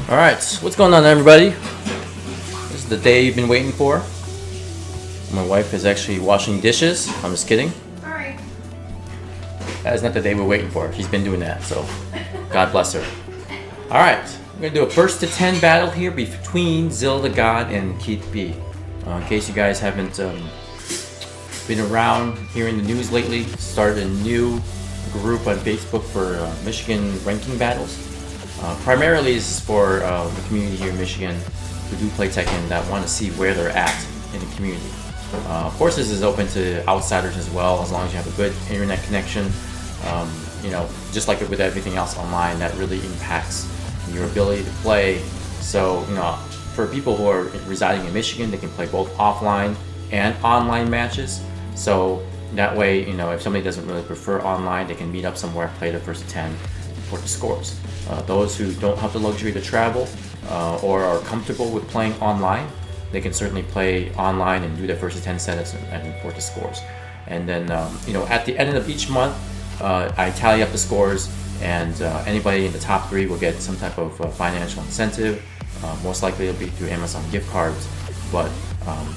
Alright, what's going on, everybody? This is the day you've been waiting for. My wife is actually washing dishes. I'm just kidding. Alright. That is not the day we're waiting for. She's been doing that, so God bless her. Alright, we're going to do a first to 10 battle here between ZillaTheGod and Keith B. In case you guys haven't been around hearing the news lately, started a new group on Facebook for Michigan ranking battles. Primarily this is for the community here in Michigan who do play Tekken that want to see where they're at in the community. Of course, this is open to outsiders as well, as long as you have a good internet connection. You know, just like with everything else online, that really impacts your ability to play. So, you know, for people who are residing in Michigan, they can play both offline and online matches. So that way, you know, if somebody doesn't really prefer online, they can meet up somewhere, play the first 10, report the scores. Those who don't have the luxury to travel or are comfortable with playing online, they can certainly play online and do their first 10 setups and report the scores. And then, you know, at the end of each month, I tally up the scores, and anybody in the top 3 will get some type of financial incentive. Most likely it'll be through Amazon gift cards, but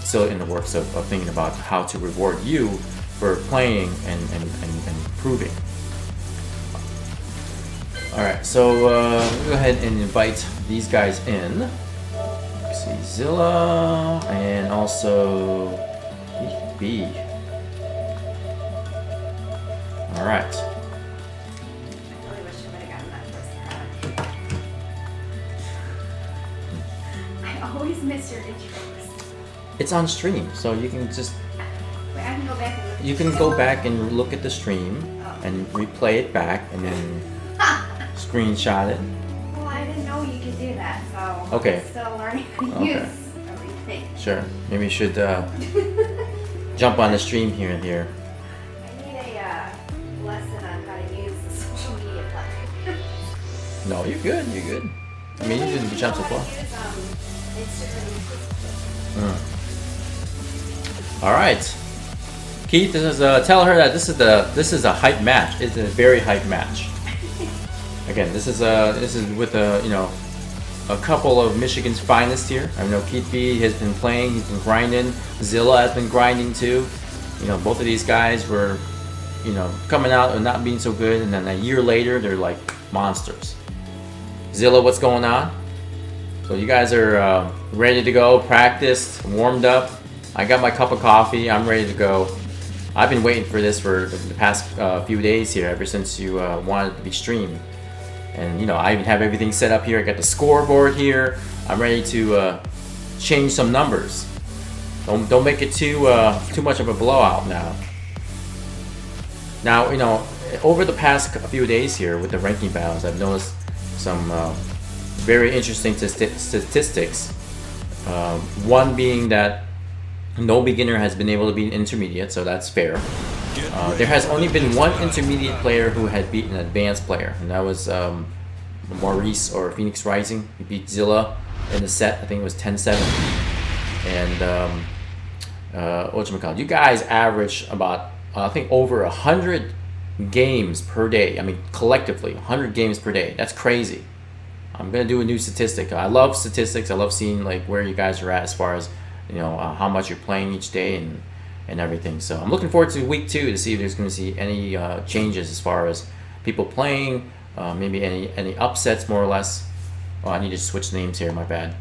still in the works of thinking about how to reward you for playing and improving. Alright, so we'll go ahead and invite these guys in. Let's see, Zilla and also B. Alright. I really wish I would have gotten that first product. I always miss your intros. It's on stream, so you can just... Wait, I can go back and look. You can go back and look at the stream and replay it back and then screenshot it. Well, I didn't know you could do that, so Okay. I'm still learning how to use everything. Sure. Maybe you should jump on the stream here and here. I need a lesson on how to use the social media platform. No, you're good. You're good. I mean, you did a good job so far. All right. Keith, this is tell her that this is a hype match. It's a very hype match. Again, this is with you know, a couple of Michigan's finest here. I know Keith B has been playing, he's been grinding. Zilla has been grinding too. You know, both of these guys were, you know, coming out and not being so good, and then a year later they're like monsters. Zilla, what's going on? So you guys are ready to go, practiced, warmed up. I got my cup of coffee. I'm ready to go. I've been waiting for this for the past few days here, ever since you wanted to be streamed. And you know, I even have everything set up here. I got the scoreboard here. I'm ready to change some numbers. Don't make it too much of a blowout now. Now, you know, over the past few days here with the ranking battles, I've noticed some very interesting statistics. One being that no beginner has been able to beat an intermediate, so that's fair. There has only been one intermediate player who had beaten an advanced player, and that was Maurice or Phoenix Rising. He beat Zilla in the set. I think it was 10-7. And whatchamacallit, you guys average about I think over 100 games per day. I mean, collectively 100 games per day. That's crazy. I'm gonna do a new statistic. I love statistics. I love seeing like where you guys are at as far as, you know, how much you're playing each day and everything. So I'm looking forward to week 2 to see if there's going to see any changes as far as people playing, maybe any upsets more or less. Oh, I need to switch names here. My bad.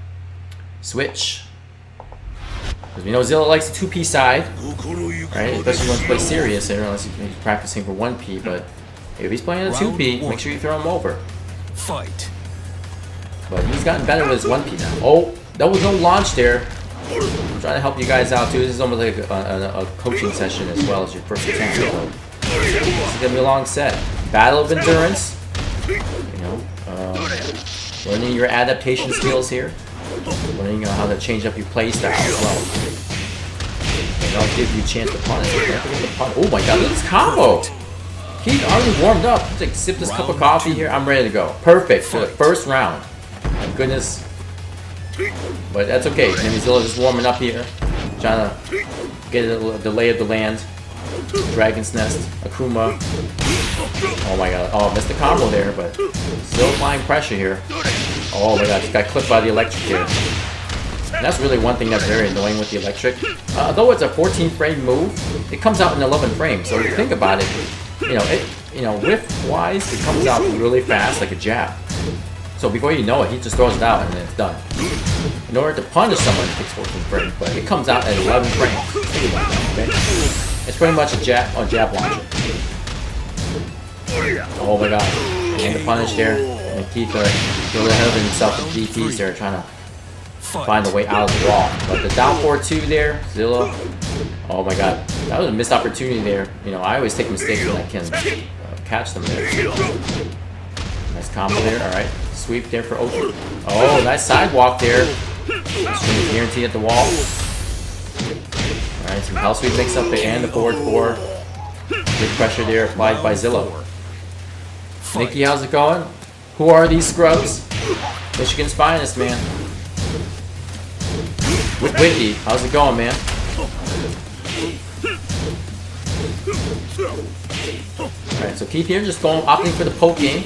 Switch. Because we know Zilla likes the 2P side, right? Especially when he plays serious, unless he's practicing for 1P. But if he's playing a 2P, make sure you throw him over. Fight. But he's gotten better with his 1P now. Oh, that was no launch there. I'm trying to help you guys out too. This is almost like a coaching session as well as your first attempt. So this is gonna be a long set. Battle of endurance. You know, learning your adaptation skills here. Learning how to change up your play style as well. And I'll give you a chance to punish. Oh my God! Look at this combo. He's already warmed up. Let's like sip this cup of coffee here. I'm ready to go. Perfect for the first round. My goodness. But that's okay. Maybe Zilla's just warming up here, trying to get the lay of the land. Dragon's Nest, Akuma. Oh my god. Oh, missed the combo there, but still applying pressure here. Oh my god, just got clipped by the electric here. And that's really one thing that's very annoying with the electric. Though it's a 14 frame move, it comes out in 11 frames. So if you think about it, whiff wise, it comes out really fast like a jab. So before you know it, he just throws it out and then it's done. In order to punish someone, it takes 14 frames, but it comes out at 11 frames. Think about that, okay? It's pretty much a jab launcher. Oh my god. And the punish there. And Keith really ahead of himself with DPs there, trying to find a way out of the wall. But the down 4-2 there, Zilla. Oh my god. That was a missed opportunity there. I always take mistakes when I can catch them there. Nice combo there, alright. Sweep there for Oki. Oh, nice sidewalk there. Swing guarantee at the wall. Alright, some hell sweep mix up and the forward 4. Big pressure there applied by Zilla. Nikki, how's it going? Who are these scrubs? Michigan's finest, man. Wiki, how's it going, man? Alright, so Keith here just opting for the poke game.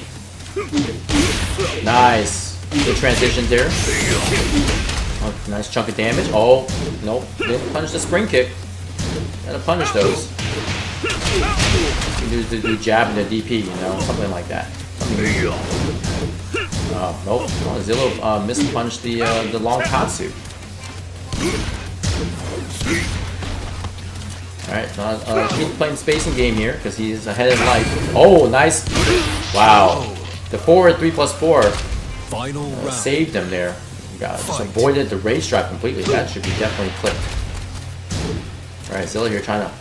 Nice. Good transition there. Oh, nice chunk of damage. Oh, nope. Didn't punish the spring kick. Gotta punish those. You do jab and the DP, something like that. Nope. Oh, Zilla mispunched the long Katsu. Alright, so Keith playing spacing game here because he's ahead in life. Oh, nice. Wow. The forward 3+4 saved him there. Just avoided the race drive completely. That should be definitely clipped. Alright, Zilla here trying to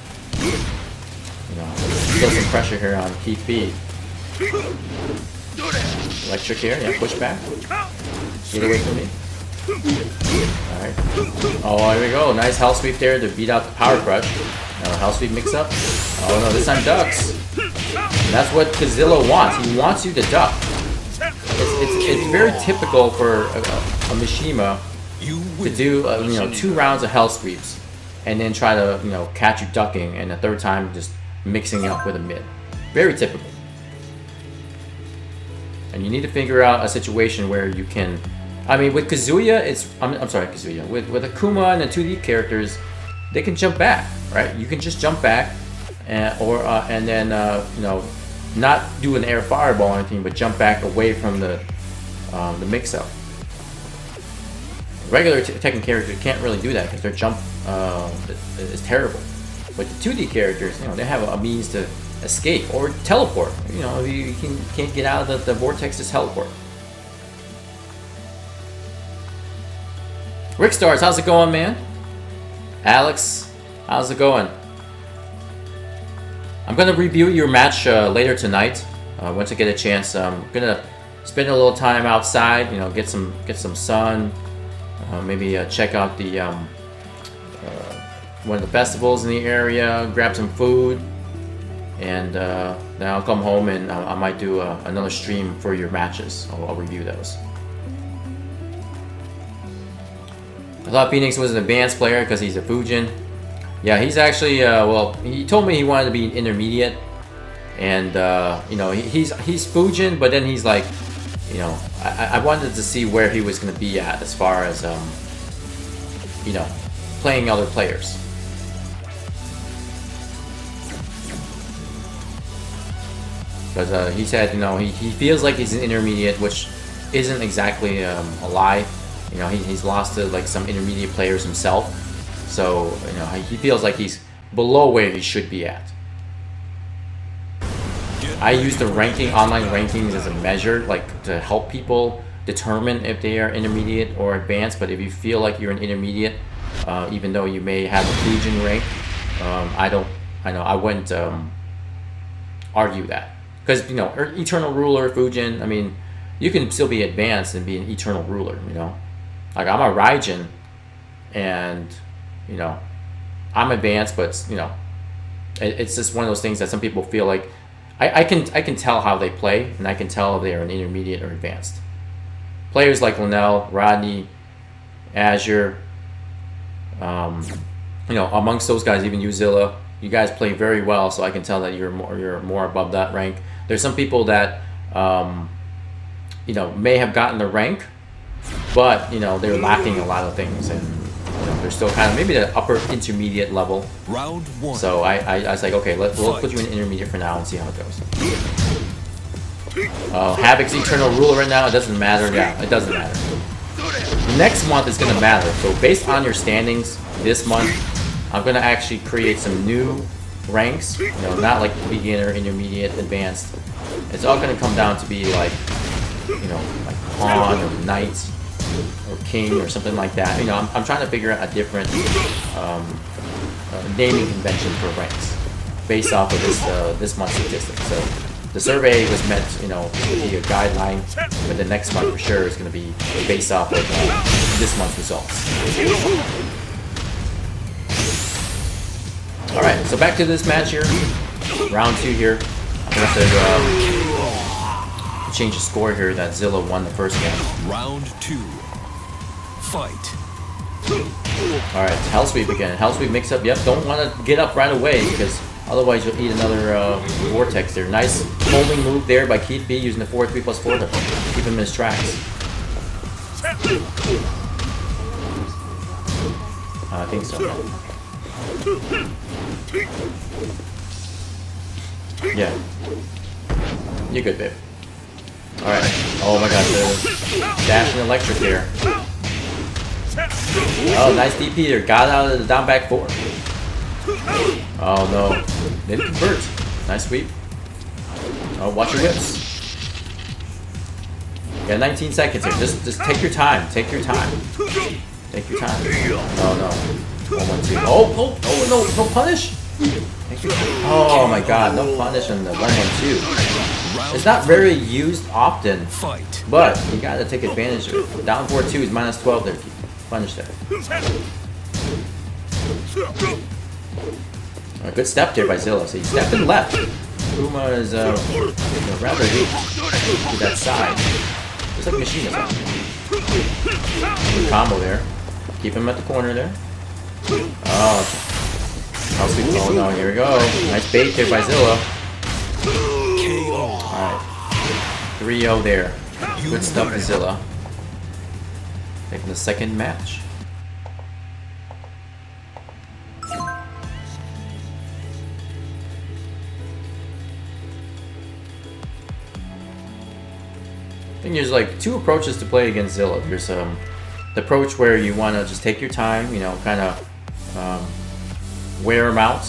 feel some pressure here on Keith B. Electric here, yeah, push back. Get away from me. Alright. Oh, here we go. Nice hell sweep there to beat out the power crush. Now hell sweep mix up. Oh no, this time ducks. And that's what Zilla wants. He wants you to duck. It's very typical for a Mishima to do 2 rounds of hell sweeps and then try to catch you ducking, and the third time just mixing up with a mid. Very typical. And you need to figure out a situation where you can. I mean, with Kazuya, I'm sorry, Kazuya. With Akuma and the 2D characters, they can jump back, right? You can just jump back, and then not do an air fireball or anything, but jump back away from the mix-up. Regular Tekken characters can't really do that because their jump is terrible. But the 2D characters, they have a means to escape or teleport. If you can't get out of the vortex, just teleport. Rick Stars, how's it going, man? Alex, how's it going? I'm gonna review your match later tonight. Once I get a chance, I'm gonna spend a little time outside. Get some sun. Maybe check out the one of the festivals in the area. Grab some food, and then I'll come home and I might do another stream for your matches. I'll review those. I thought Phoenix was an advanced player because he's a Fujin. Yeah, he's actually, he told me he wanted to be an intermediate. And, he's Fujin, but then he's like, I wanted to see where he was going to be at as far as, playing other players. Because he said, he feels like he's an intermediate, which isn't exactly a lie. He's lost to like some intermediate players himself, so he feels like he's below where he should be at. I use the online rankings as a measure, like to help people determine if they are intermediate or advanced. But if you feel like you're an intermediate, even though you may have a Fujin rank, I wouldn't argue that, because Eternal Ruler, Fujin. I mean, you can still be advanced and be an Eternal Ruler. Like I'm a Raijin, and I'm advanced, but it's just one of those things that some people feel like I can tell how they play, and I can tell if they are an intermediate or advanced. Players like Linnell, Rodney, Azure, amongst those guys, even Uzilla, you guys play very well, so I can tell that you're more above that rank. There's some people that you know, may have gotten the rank, but you know, they're lacking a lot of things, and you know, they're still kind of maybe the upper intermediate level. Round 1. So I was like, okay, we'll put you in intermediate for now and see how it goes. Havoc's Eternal Ruler right now, it doesn't matter. Yeah, it doesn't matter. Next month is going to matter. So based on your standings this month, I'm going to actually create some new ranks. You know, not like beginner, intermediate, advanced. It's all going to come down to be like, you know, like pawn or knight or king or something like that. You know, I'm trying to figure out a different naming convention for ranks based off of this month's statistics. So the survey was meant, you know, to be a guideline, but the next month for sure is going to be based off of this month's results. All right, so back to this match here, round 2 here. I'm going to have to change the score here that Zilla won the first game. Round 2. Fight. All right, Hell Sweep again. Hell Sweep mix up. Yep, don't want to get up right away because otherwise you'll eat another Vortex there. Nice holding move there by Keith B using the 4-3+4 to keep him in his tracks. I think so. Yeah. You're good, babe. Alright. Oh my god, the dash and electric there. Oh, nice DP there. Got out of the down back 4. Oh no. Didn't convert. Nice sweep. Oh, watch your whips. You got 19 seconds here. Just take your time. Take your time. Take your time. Oh no. 1-1-2. Oh no, no punish. Oh my god, no punish on the 1-1-2. It's not very used often, but you gotta take advantage of it. Down 4-2 is -12 there. Punish there. A good step there by Zilla. So he stepped in left. Puma is rather weak to that side. Just like Machine is. Good combo there. Keep him at the corner there. Oh. Oh no, here we go. Nice bait there by Zilla. Alright. 3-0 there. Good stuff by Zilla. Taking the second match. I think there's like 2 approaches to play against Zilla. There's the approach where you want to just take your time, you know, kind of wear him out,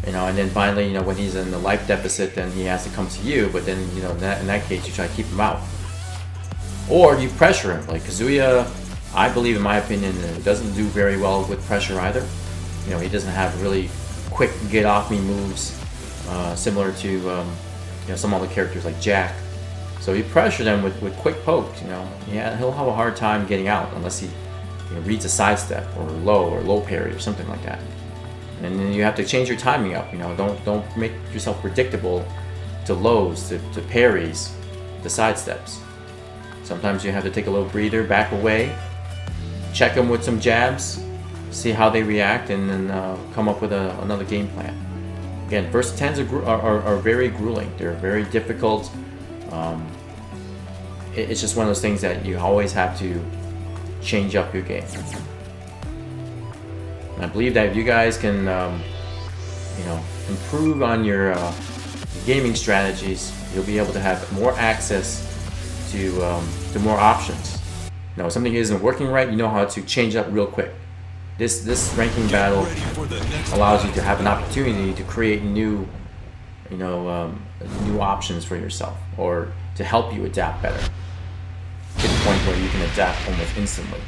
you know, and then finally, you know, when he's in the life deficit, then he has to come to you. But then, you know, in that case, you try to keep him out, or you pressure him. Like Kazuya, I believe, in my opinion, doesn't do very well with pressure either. You know, he doesn't have really quick get off me moves, similar to you know, some other characters like Jack. So you pressure them with quick pokes, you know. Yeah, he'll have a hard time getting out unless he, you know, reads a sidestep or low parry or something like that. And then you have to change your timing up, you know. Don't make yourself predictable to lows, to parries, to sidesteps. Sometimes you have to take a little breather, back away, check them with some jabs, see how they react, and then come up with another game plan. Again, first 10s are very grueling. They're very difficult. It's just one of those things that you always have to change up your game. And I believe that if you guys can, you know, improve on your gaming strategies, you'll be able to have more access to more options. You know, if something isn't working right, you know how to change up real quick. This ranking battle allows you to have an opportunity to create new, you know, new options for yourself, or to help you adapt better. To the point where you can adapt almost instantly.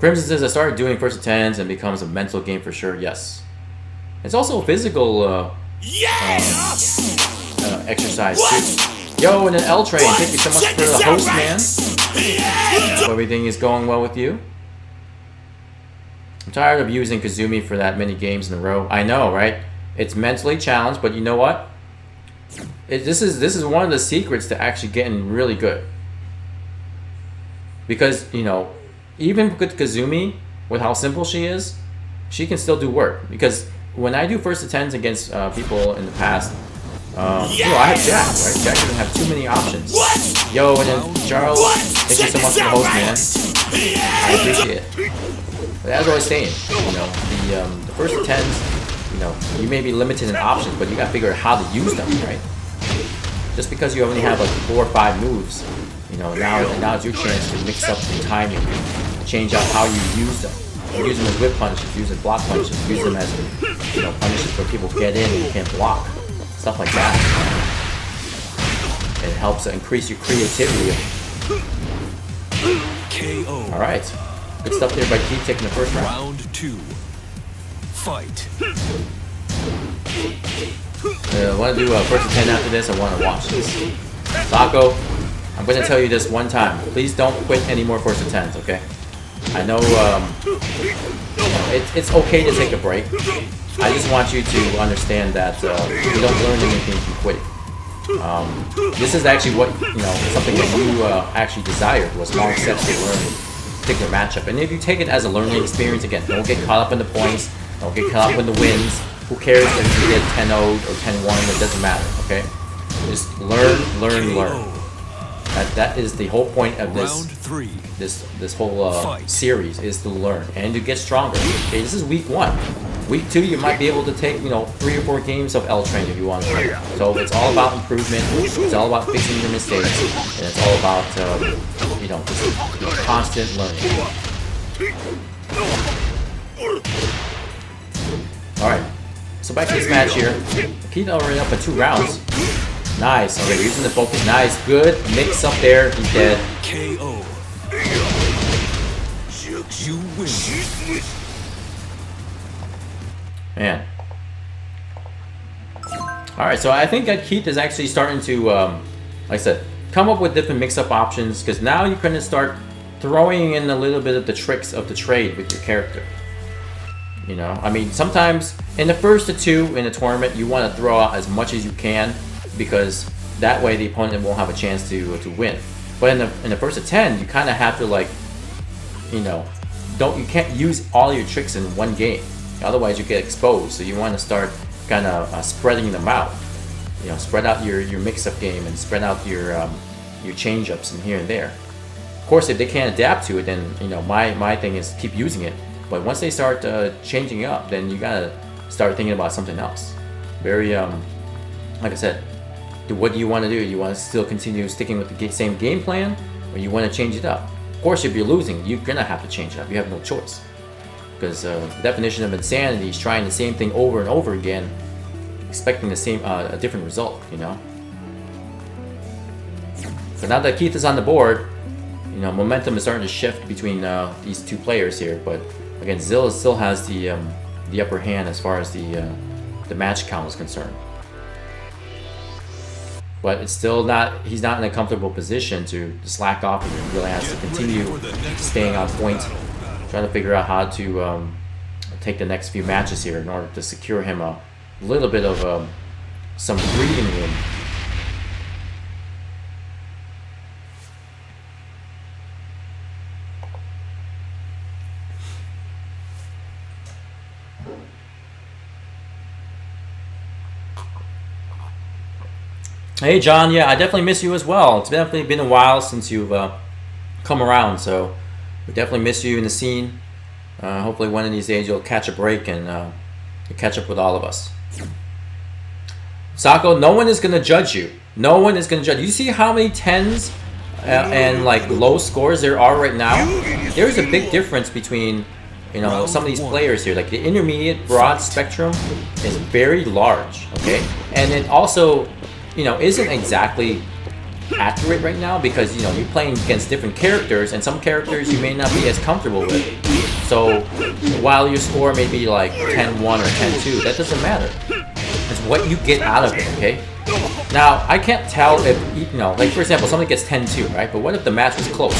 Crimson says, I started doing first 10s and becomes a mental game for sure. Yes. It's also a physical exercise too. Yo, and an L train. Thank you so much for the host, man. Hope everything is going well with you. I'm tired of using Kazumi for that many games in a row. I know, right? It's mentally challenged, but you know what? This is one of the secrets to actually getting really good. Because, you know, even with Kazumi, with how simple she is, she can still do work. Because when I do first to 10s against people in the past, you know, I have Jack, right? Jack doesn't have too many options. Yo, and then Charles, thank you so much for the host, man. I appreciate it. But as I was saying, you know, the first to 10s, you know, you may be limited in options, but you gotta figure out how to use them, right? Just because you only have like 4 or 5 moves, you know, now it's your chance to mix up the timing, change out how you use them. You use them as whip punches, use them as block punches, use them as, you know, punishes where people get in and you can't block. Stuff like that. It helps increase your creativity. KO. Alright. Good stuff there by Keith taking the first round. Round 2. Fight. I want to do a first to 10 after this. I want to watch this. Taco, I'm going to tell you this one time. Please don't quit any more first to 10s, okay? I know, it's okay to take a break. I just want you to understand that you don't learn anything from quitting. This is actually what, you know, something that you actually desired, was long steps to learn a particular matchup. And if you take it as a learning experience, again, don't get caught up in the points, don't get caught up in the wins. Who cares if you get 10-0 or 10-1, it doesn't matter, okay? Just learn. That is the whole point of this whole series, is to learn and to get stronger. Okay, this is week 1. Week 2, you might be able to take, you know, 3 or 4 games of L Train if you want to. So it's all about improvement. It's all about fixing your mistakes, and it's all about you know, just constant learning. All right. So back to this match here. Keith already up for 2 rounds. Nice. Okay, using the focus. Nice. Good mix up there. He's dead. KO. You win. Man. Alright, so I think that Keith is actually starting to, like I said, come up with different mix-up options, because now you're going to start throwing in a little bit of the tricks of the trade with your character. You know, I mean, sometimes in the first to 2 in a tournament, you want to throw out as much as you can, because that way the opponent won't have a chance to win. But in the first to 10, you kind of have to, like, you know, you can't use all your tricks in one game. Otherwise, you get exposed. So you want to start kind of spreading them out. You know, spread out your mix-up game and spread out your change-ups and here and there. Of course, if they can't adapt to it, then, you know, my thing is keep using it. But once they start changing up, then you gotta start thinking about something else. Very, like I said, what do you want to do? You want to still continue sticking with the same game plan, or you want to change it up? Of course, if you're losing, you're gonna have to change it up. You have no choice, because the definition of insanity is trying the same thing over and over again, expecting the same a different result. You know. So now that Keith is on the board, you know, momentum is starting to shift between these 2 players here. But again, Zilla still has the upper hand as far as the match count is concerned. But it's still not, he's not in a comfortable position to slack off, and he really has to continue staying on point, trying to figure out how to take the next few matches here in order to secure him a little bit of some breathing room. Hey John, yeah, I definitely miss you as well. It's definitely been a while since you've come around, so we definitely miss you in the scene. Hopefully one of these days you'll catch a break and catch up with all of us. Sako, no one is going to judge you. No one is going to judge you. You see how many 10s and like low scores there are right now? There's a big difference between, you know, some of these players here. Like the intermediate broad spectrum is very large, okay? And it also, you know, isn't exactly accurate right now, because, you know, you're playing against different characters, and some characters you may not be as comfortable with. So while your score may be like 10-1 or 10-2, that doesn't matter. It's what you get out of it, okay? Now, I can't tell if, you know, like for example, somebody gets 10-2, right? But what if the match was close?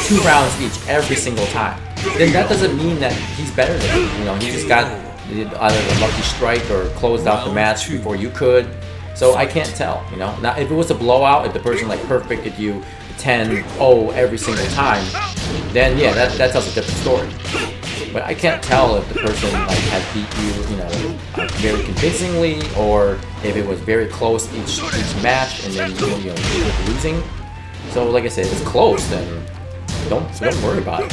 2 rounds each every single time. Then that doesn't mean that he's better than you. You know, he just got either a lucky strike or closed out the match before you could. So I can't tell, you know. Now, if it was a blowout, if the person like perfected you 10-0 every single time, then yeah, that tells a different story. but I can't tell if the person like has beat you, you know, very convincingly, or if it was very close each match, and then you know losing. So like I said, if it's close, then don't worry about it.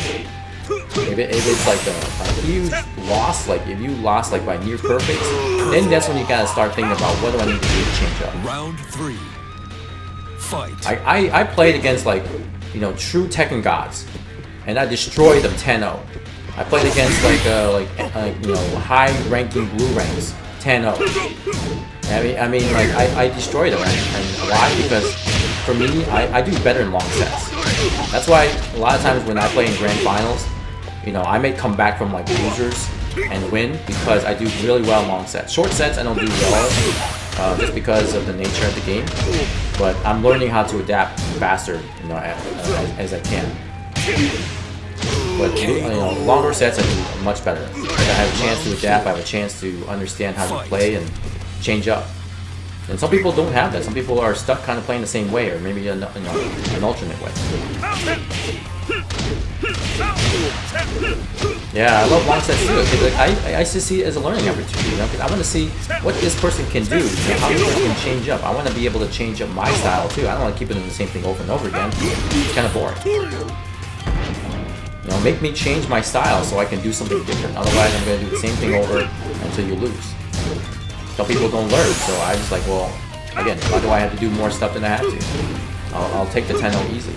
If it's like a huge loss, like if you lost like by near perfect, then that's when you gotta start thinking about what do I need to do to change up. Round 3. Fight. I played against like, you know, true Tekken gods, and I destroyed them 10-0. I played against like you know, high-ranking blue ranks 10-0. I mean like I destroyed them, and why? Because for me, I do better in long sets. That's why a lot of times when I play in grand finals, you know, I may come back from like losers and win because I do really well in long sets. Short sets I don't do well just because of the nature of the game. But I'm learning how to adapt faster, you know, as I can. But you know, longer sets I do much better. Like I have a chance to adapt. I have a chance to understand how to play and change up. And some people don't have that. Some people are stuck kind of playing the same way, or maybe an alternate way. Yeah, I love long sets too. Like, I just see it as a learning opportunity. You know, 'cause I want to see what this person can do, and how this person can change up. I want to be able to change up my style too. I don't want to keep doing the same thing over and over again. It's kind of boring. You know, make me change my style so I can do something different. Otherwise, I'm going to do the same thing over until you lose. Some people don't learn, so I just like, well, again, why do I have to do more stuff than I have to? I'll take the 10-0 easy.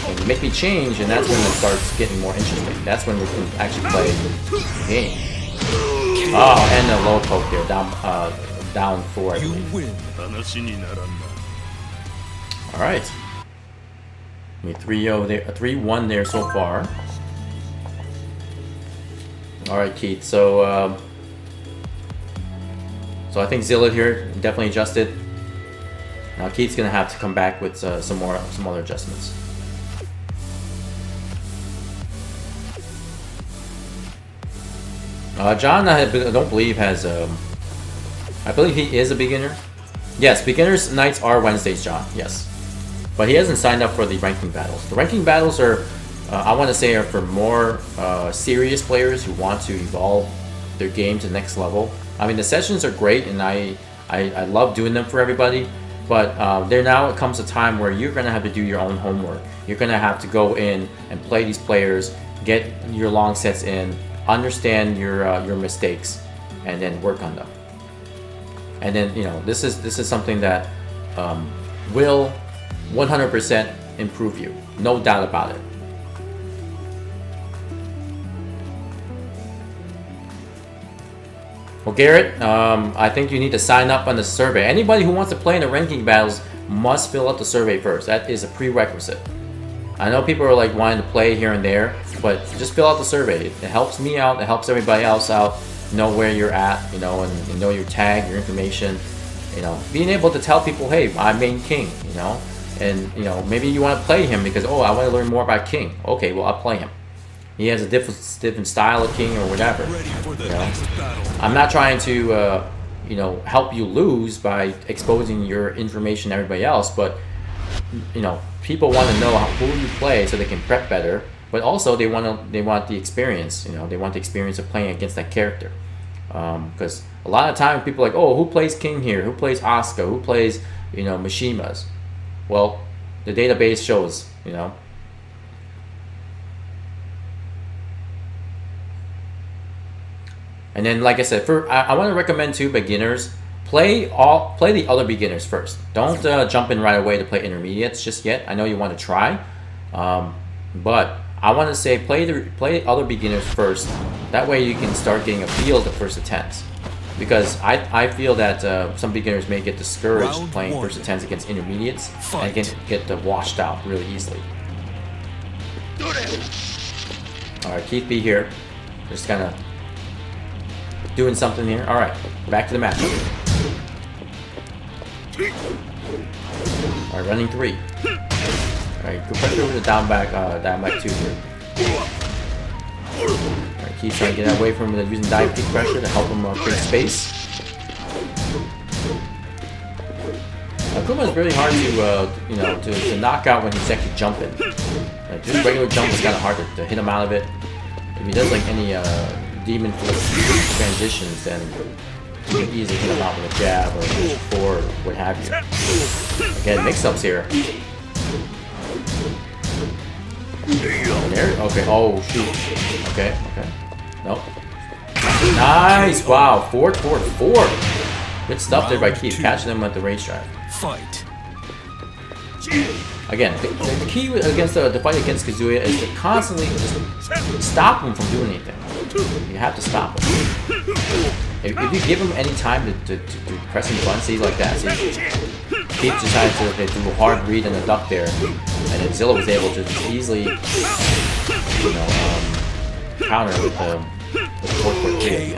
And you make me change, and that's when it starts getting more interesting. That's when we can actually play the game. Oh, and the low poke there, down 4. You win. All right. 3-0 there, 3-1 there so far. All right, Keith. So I think Zilla here definitely adjusted. Now Keith's gonna have to come back with some other adjustments. John, I don't believe has. I believe he is a beginner. Yes, beginners nights are Wednesdays, John. Yes, but he hasn't signed up for the ranking battles. The ranking battles are, I want to say, are for more serious players who want to evolve their game to the next level. I mean, the sessions are great, and I love doing them for everybody. But there now it comes a time where you're gonna have to do your own homework. You're gonna have to go in and play these players, get your long sets in, understand your mistakes, and then work on them. And then, you know, this is something that will 100% improve you, no doubt about it. Well, Garrett, I think you need to sign up on the survey. Anybody who wants to play in the ranking battles must fill out the survey first. That is a prerequisite. I know people are like wanting to play here and there, but just fill out the survey. It helps me out. It helps everybody else out. Know where you're at, you know, and know your tag, your information. You know, being able to tell people, hey, I'm main King, you know, and you know, maybe you want to play him because, oh, I want to learn more about King. Okay, well, I'll play him. He has a different style of King or whatever. You know? I'm not trying to, you know, help you lose by exposing your information to everybody else, but you know, people want to know who you play so they can prep better. But also they want the experience. You know, they want the experience of playing against that character. Because a lot of times people are like, oh, who plays King here? Who plays Asuka? Who plays, you know, Mishimas? Well, the database shows, you know. And then, like I said, I want to recommend to beginners, play the other beginners first. Don't jump in right away to play intermediates just yet. I know you want to try, but I want to say play other beginners first. That way you can start getting a feel of the first attempts. Because I feel that some beginners may get discouraged playing first attempts against intermediates and get washed out really easily. All right, Keith B here, just kind of doing something here. All right, back to the match. All right, running 3. All right, good pressure with the down back 2 here. All right, keep trying to get away from using dive kick pressure to help him create space. Kuma is really hard to you know, to knock out when he's actually jumping. Like, just regular jump is kind of hard to hit him out of it. if he does like any demon flip transitions, then you can easily hit him out with a jab or a push forward or what have you. Again, mix-ups here. There, okay, oh shoot. Okay. Nope. Nice, wow, forward. Good stuff there by Keith, catching them at the range drive. Fight. Again, the key against the fight against Kazuya is to constantly just stop him from doing anything. You have to stop him. If you give him any time to press and button, see like that, see, Keith decided to do a hard read and a duck there, and then Zilla was able to just easily, you know, counter with the forward 3.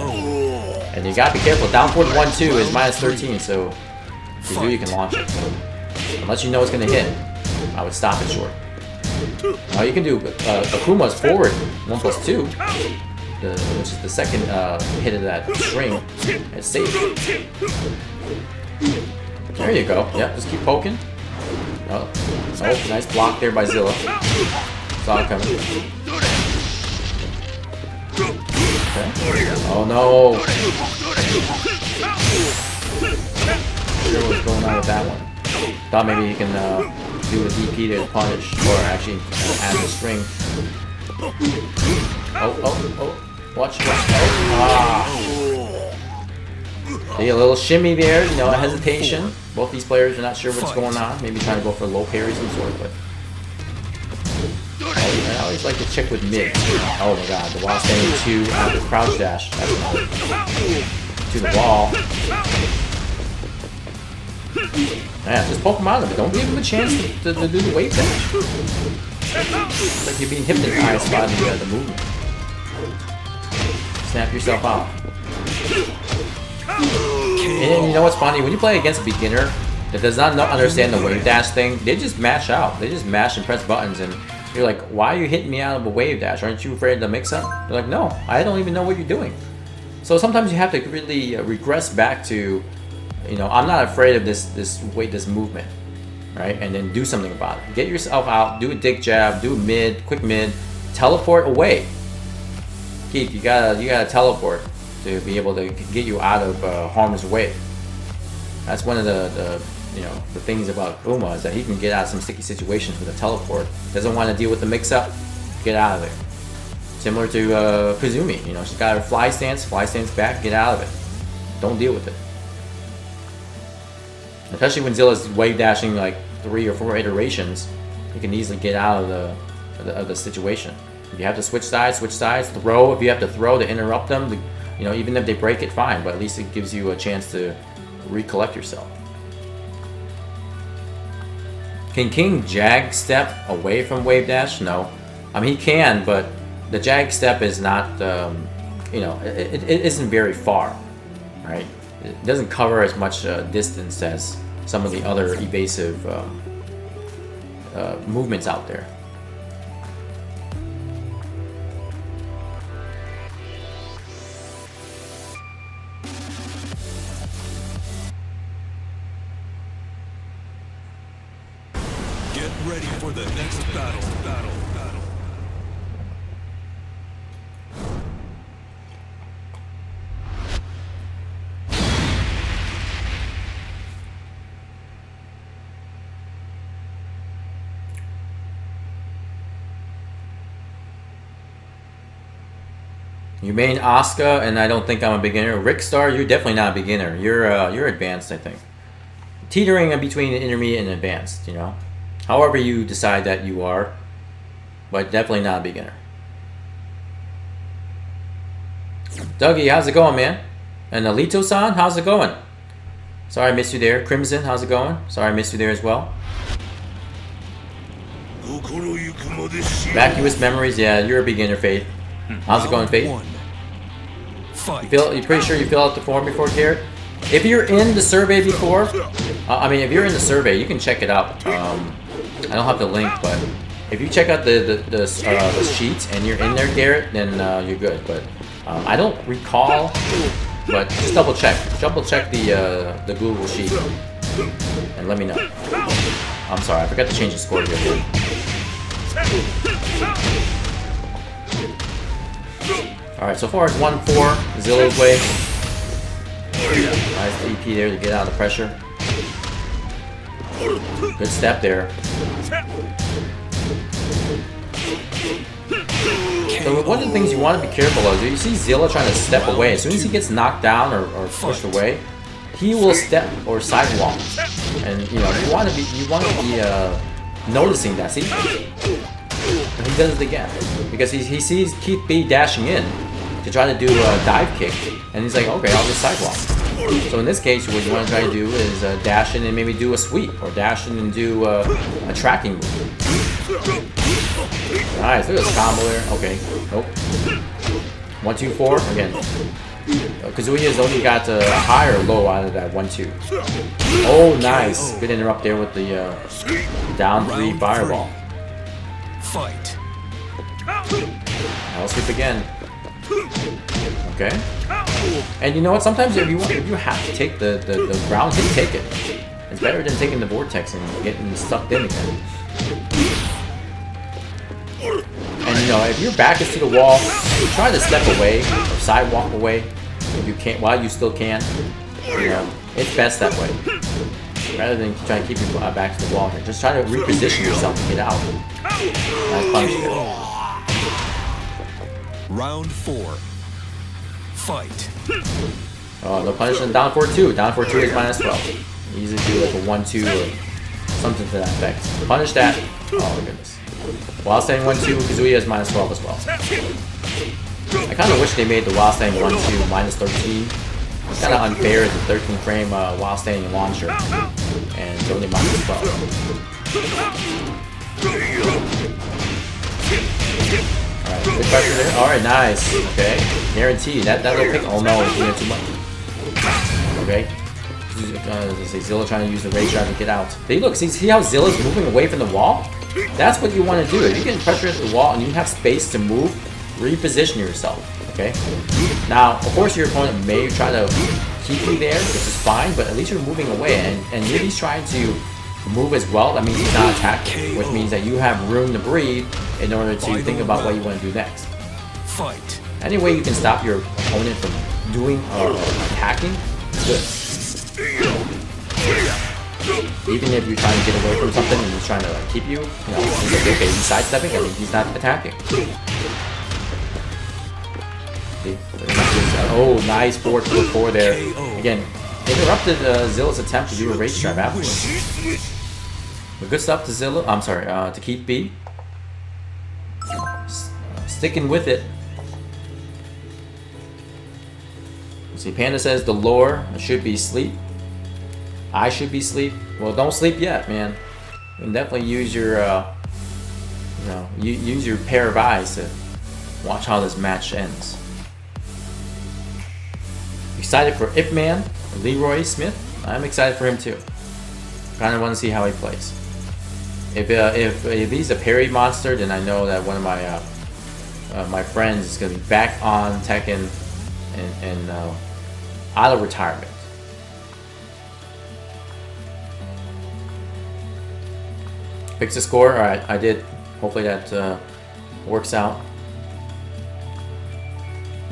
And you gotta be careful. Down forward 1-2 is -13, so Kazuya can launch it. So unless you know it's gonna hit, I would stop it short. Now you can do Akuma's forward 1+2, which is the second hit of that string. It's safe. There you go. Yep, just keep poking. Oh, nice block there by Zilla. Saw it coming. Okay. Oh no! Not sure what's going on with that one. Thought maybe you can do a DP to punish, or actually add the string. Oh! Watch! See, a little shimmy there, you know, a hesitation. Both these players are not sure what's going on. Maybe trying to go for low parry of some sort, but I always like to check with mid. Oh my god, the wall standing 2 out of the crouch dash. That's to the wall. Yeah, just poke him out of it. Don't give him a chance to do the wave dash. It's like you're being hypnotized by the movement. Snap yourself out. And you know what's funny? When you play against a beginner that does not understand the wave dash thing, they just mash out. They just mash and press buttons, and you're like, why are you hitting me out of a wave dash? Aren't you afraid of the mix-up? They're like, no, I don't even know what you're doing. So sometimes you have to really regress back to, you know, I'm not afraid of this movement, right? And then do something about it. Get yourself out, do a dick jab, do a mid, quick mid, teleport away. Keith, you gotta teleport to be able to get you out of harm's way. That's one of the things about Uma, is that he can get out of some sticky situations with a teleport. Doesn't want to deal with the mix-up, get out of there. Similar to Kazumi, you know, she's got her fly stance back, get out of it. Don't deal with it. Especially when Zilla's wave dashing like 3 or 4 iterations, you can easily get out of the situation. If you have to switch sides, throw. If you have to throw to interrupt them, you know, even if they break it, fine, but at least it gives you a chance to recollect yourself. Can King jag step away from wave dash? No. I mean, he can, but the jag step is not, you know, it isn't very far, right? It doesn't cover as much distance as some of the other evasive movements out there. Get ready for the next battle. You main Asuka, and I don't think I'm a beginner. Rickstar, you're definitely not a beginner. You're advanced, I think. Teetering in between intermediate and advanced, you know. However you decide that you are, but definitely not a beginner. Dougie, how's it going, man? And Alito-san, how's it going? Sorry I missed you there. Crimson, how's it going? Sorry I missed you there as well. Vacuous memories, yeah, you're a beginner, Faith. How's it going, Faith? You pretty sure you fill out the form before, Garrett? If you're in the survey before, I mean, if you're in the survey, you can check it out. I don't have the link, but if you check out the sheets and you're in there, Garrett, then you're good. But I don't recall, but just double check the Google sheet and let me know. I'm sorry, I forgot to change the score here. Alright, so far it's 1-4 Zilla's way. Nice EP there to get out of the pressure. Good step there. So one of the things you want to be careful of is you see Zilla trying to step away. As soon as he gets knocked down or pushed away, he will step or sidewalk. And you know you want to be noticing that. See, and he does it again because he sees Keith B dashing in to try to do a dive kick, and he's like, okay, I'll just sidewalk. So in this case, what you want to try to do is dash in and maybe do a sweep, or dash in and do a tracking move. Nice, look at this combo there. Okay, nope. 1, 2, 4 again. Kazuya's only got a high or low out of that 1, 2. Oh, nice. Good interrupt there with the down 3 fireball. Fight. I'll sweep again. Okay. And you know what? Sometimes if you have to take the ground hit, take it. It's better than taking the vortex and getting sucked in again. And you know, if your back is to the wall, try to step away or sidewalk away if you can, while you still can. You know, it's best that way. Rather than trying to keep your back to the wall here. Just try to reposition yourself to get out. Nice punch there. Round 4. Fight. Oh, no punishment. Down 4-2. Down 4-2 is -12. You usually do like a 1-2 or something to that effect. Punish that. Oh my goodness. While staying 1-2, Kazuya is -12 as well. I kind of wish they made the while staying 1-2 -13. It's kind of unfair, the 13 frame while staying launcher, and it's only -12. Alright, good pressure there. Alright, nice. Okay. Guaranteed. That little pick. Oh no, it's doing too much. Okay. Zilla trying to use the rage drive to get out. Hey, look, see how Zilla's moving away from the wall? That's what you want to do. If you get pressure at the wall and you have space to move, reposition yourself. Okay? Now, of course, your opponent may try to keep you there, which is fine, but at least you're moving away. And if he's trying to move as well, that means he's not attacking, which means that you have room to breathe in order to think about what you want to do next. Fight. Any way you can stop your opponent from doing or attacking, good. Even if you're trying to get away from something and he's trying to like, keep you, you know, he's like, okay, he's sidestepping, I mean, he's not attacking. See? Oh, nice 4-4 there. Again, interrupted Zilla's attempt to do a rage trap afterwards. But good stuff to Zilla. I'm sorry, to Keith B. Sticking with it. See, Panda says the lore should be sleep. I should be sleep. Well, don't sleep yet, man. You can definitely use your, you know, use your pair of eyes to watch how this match ends. Excited for Ip Man, Leroy Smith. I'm excited for him too. Kind of want to see how he plays. If he's a parry monster, then I know that one of my my friends is going to be back on Tekken and out of retirement. Fix the score. All right, I did. Hopefully that works out.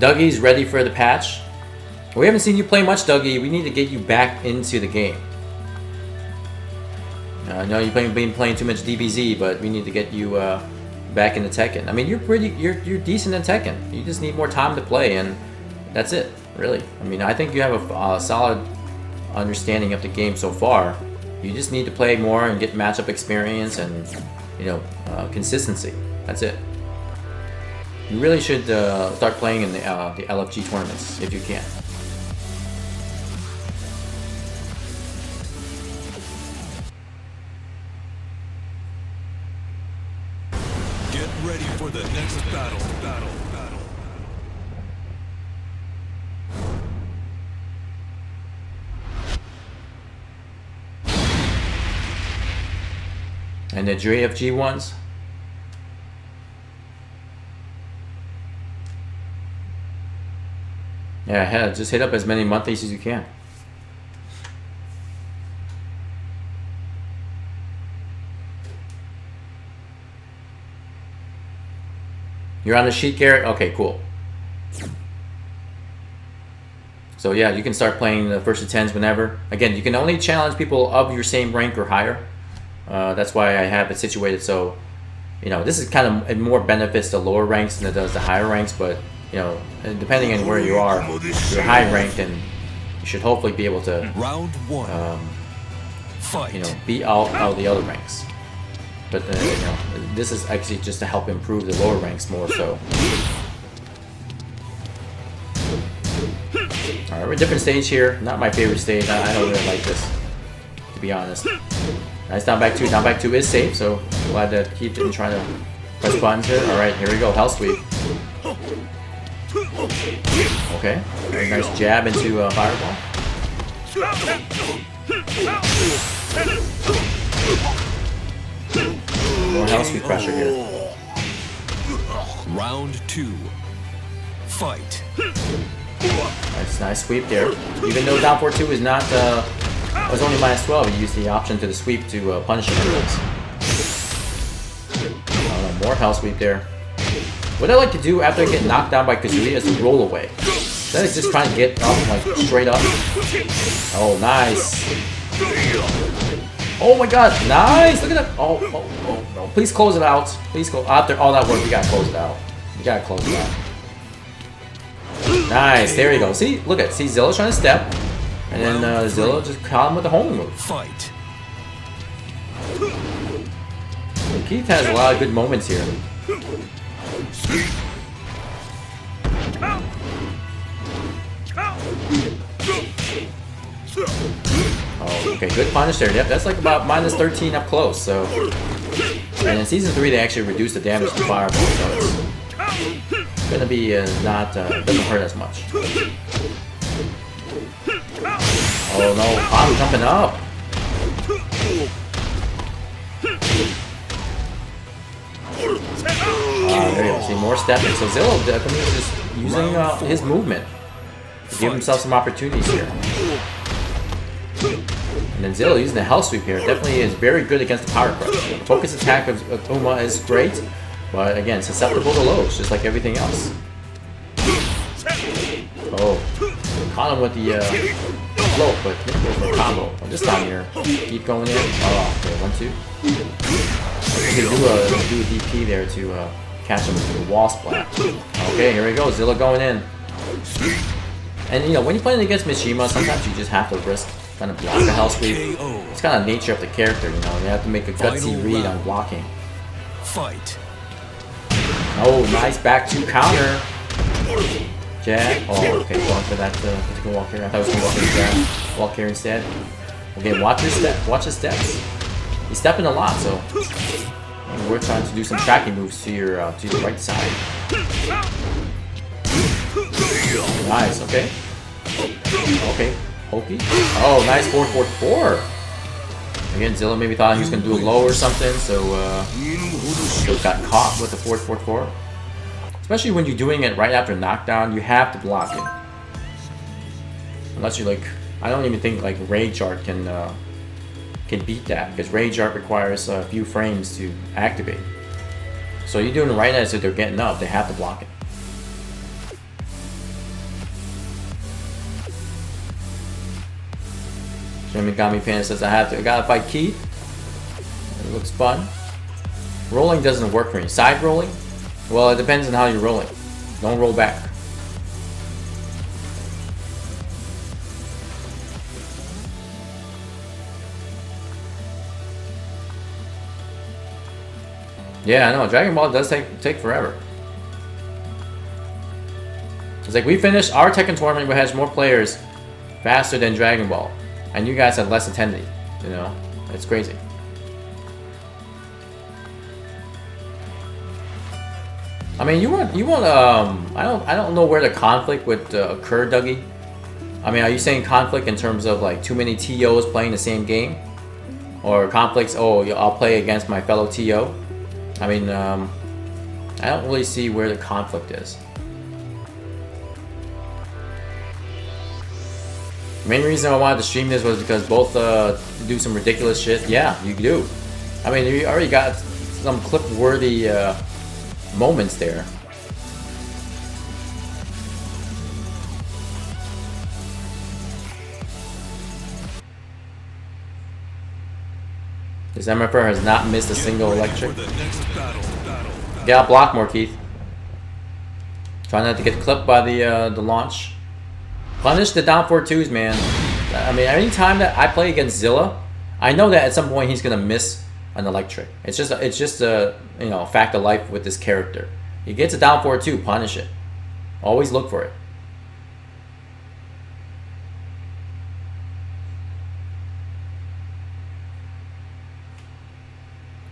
Dougie's ready for the patch. We haven't seen you play much, Dougie. We need to get you back into the game. I know you've been playing too much DBZ, but we need to get you back into Tekken. I mean, you're decent in Tekken. You just need more time to play, and that's it, really. I mean, I think you have a solid understanding of the game so far. You just need to play more and get matchup experience and, you know, consistency. That's it. You really should start playing in the LFG tournaments if you can. Get ready for the next battle. And the JFG ones. Yeah, just hit up as many monthlies as you can. You're on the sheet, Garrett? Okay, cool. So yeah, you can start playing the first to 10s whenever. Again, you can only challenge people of your same rank or higher. That's why I have it situated so, you know, this is kind of, it more benefits the lower ranks than it does the higher ranks, but, you know, depending on where you are, if you're high ranked, and you should hopefully be able to, Round 1. Fight. you know, beat all the other ranks. But, you know, this is actually just to help improve the lower ranks more so. Alright, we're a different stage here. Not my favorite stage. I don't really like this, to be honest. Nice down back 2. Down back 2 is safe, so glad that Keith didn't try to press buttons here. Alright, here we go. Hell sweep. Okay. Very nice jab into fireball. More hell sweep pressure here. Round 2. Fight. Nice sweep there. Even though down 4-2 is not, was only -12, you use the option to the sweep to punish him anyways. More hell sweep there. What I like to do after I get knocked down by Kazuya is to roll away. Instead of just trying to get up, like, straight up. Oh, nice. Oh my god, nice! Look at that. Oh, no. Please close it out. Please go. After all that work, you gotta close it out. You gotta close it out. Nice, there you go. See, look at, see Zilla's trying to step, and then Zilla just caught him with the homing move. Fight. And Keith has a lot of good moments here. Oh, okay, good punish there. Yep, that's like about -13 up close. So, and in season 3 they actually reduced the damage to fireball, so it's gonna be doesn't hurt as much. Oh no, I'm jumping up. There you go. See, more stepping. So Zilla definitely is just using his movement to give himself some opportunities here. And then Zilla using the hell sweep here definitely is very good against the power crush. The focus attack of Uma is great, but again, susceptible to lows, just like everything else. Oh, caught him with the float, but didn't go for a combo. Oh, this time here, keep going in. Oh, okay, 1-2. You can do a DP there to catch him with the wall splat. Okay, here we go, Zilla going in. And you know, when you're playing against Mishima, sometimes you just have to risk kind of block the hell sweep. It's kind of nature of the character, you know. You have to make a gutsy read on blocking. Fight. Oh, nice back 2 counter. Jab. Oh, okay, going for that particular walk here. I thought I was gonna walk in jab. Walk here instead. Okay, watch his step. Watch his steps. He's stepping a lot, so we're trying to do some tracking moves to your to the right side. Nice. Okay. Okay. Hokey. Oh, nice 4-4-4. Again, Zilla maybe thought he was gonna do a low or something, so got caught with the 4-4-4. Especially when you're doing it right after knockdown, you have to block it. Unless you're like, I don't even think like Rage Art can beat that, because Rage Art requires a few frames to activate. So you're doing it right as if they're getting up, they have to block it. Shinigami Panda says I gotta fight Keith. It looks fun. Rolling doesn't work for me. Side rolling? Well, it depends on how you're rolling. Don't roll back. Yeah, I know. Dragon Ball does take forever. It's like we finished our Tekken tournament, which has more players faster than Dragon Ball, and you guys had less attendance. You know, it's crazy. I mean, you want I don't know where the conflict would occur, Dougie. I mean, are you saying conflict in terms of like too many TOs playing the same game, or conflicts? Oh, I'll play against my fellow TO. I mean, I don't really see where the conflict is. The main reason I wanted to stream this was because both do some ridiculous shit. Yeah, you do. I mean, you already got some clip-worthy moments there. This MFR has not missed a Get single ready electric. for the next battle. Gotta block more, Keith. Try not to get clipped by the launch. Punish the down 4-2s, man. I mean, anytime that I play against Zilla, I know that at some point he's gonna miss an electric. It's just a you know fact of life with this character. He gets a down 4-2, punish it. Always look for it.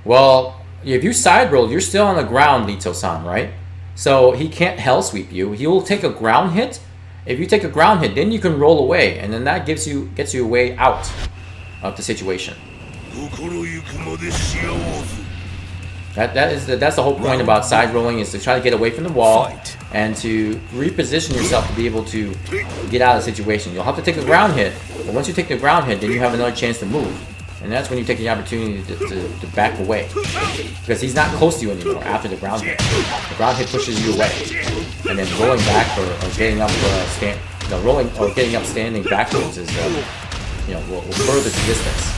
Well, if you side roll, you're still on the ground, Lito-san, right? So he can't hell sweep you. He will take a ground hit. If you take a ground hit, then you can roll away, and then that gets you a way out of the situation. That's the whole point about side rolling, is to try to get away from the wall and to reposition yourself to be able to get out of the situation. You'll have to take a ground hit, but once you take the ground hit, then you have another chance to move. And that's when you take the opportunity to back away. Because he's not close to you anymore after the ground hit. The ground hit pushes you away. And then rolling back or getting up rolling or getting up standing backwards is will further the distance.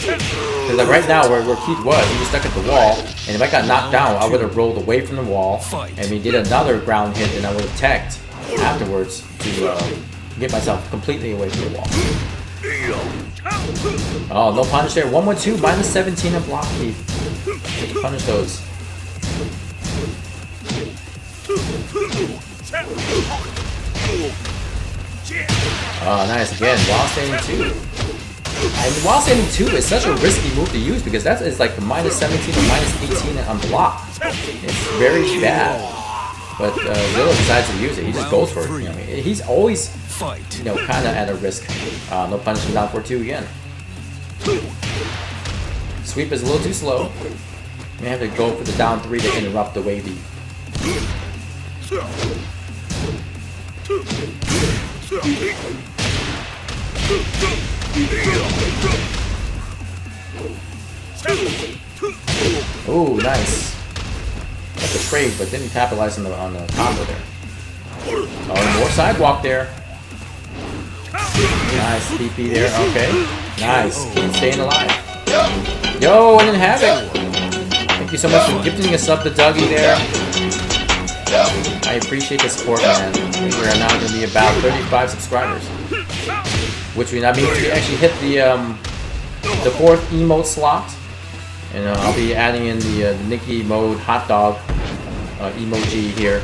Because like right now where Keith was, he was stuck at the wall, and if I got knocked down, I would have rolled away from the wall, and we did another ground hit, and I would have tagged afterwards to get myself completely away from the wall. Oh, no punish there. 112, minus 17 of block, Keith. Punish those. Oh, nice. Again, while standing 2. And while standing 2 is such a risky move to use because that is like minus 17 or minus 18 on block. It's very bad. But Zilla decides to use it. He just goes for it. You know, he's always, kind of at a risk. No punishing down 4-2 again. Sweep is a little too slow. May have to go for the down 3 to interrupt the wavy. Ooh, nice. That's a trade, but didn't capitalize on the combo there. Oh, more sidewalk there. Nice TP there. Okay, nice. Keep staying alive. Yo, I didn't have it. Thank you so much for gifting us up the Dougie there. I appreciate the support, man. We are now going to be about 35 subscribers, which means we actually hit the 4th emote slot, and I'll be adding in the Nikki mode hot dog emoji here.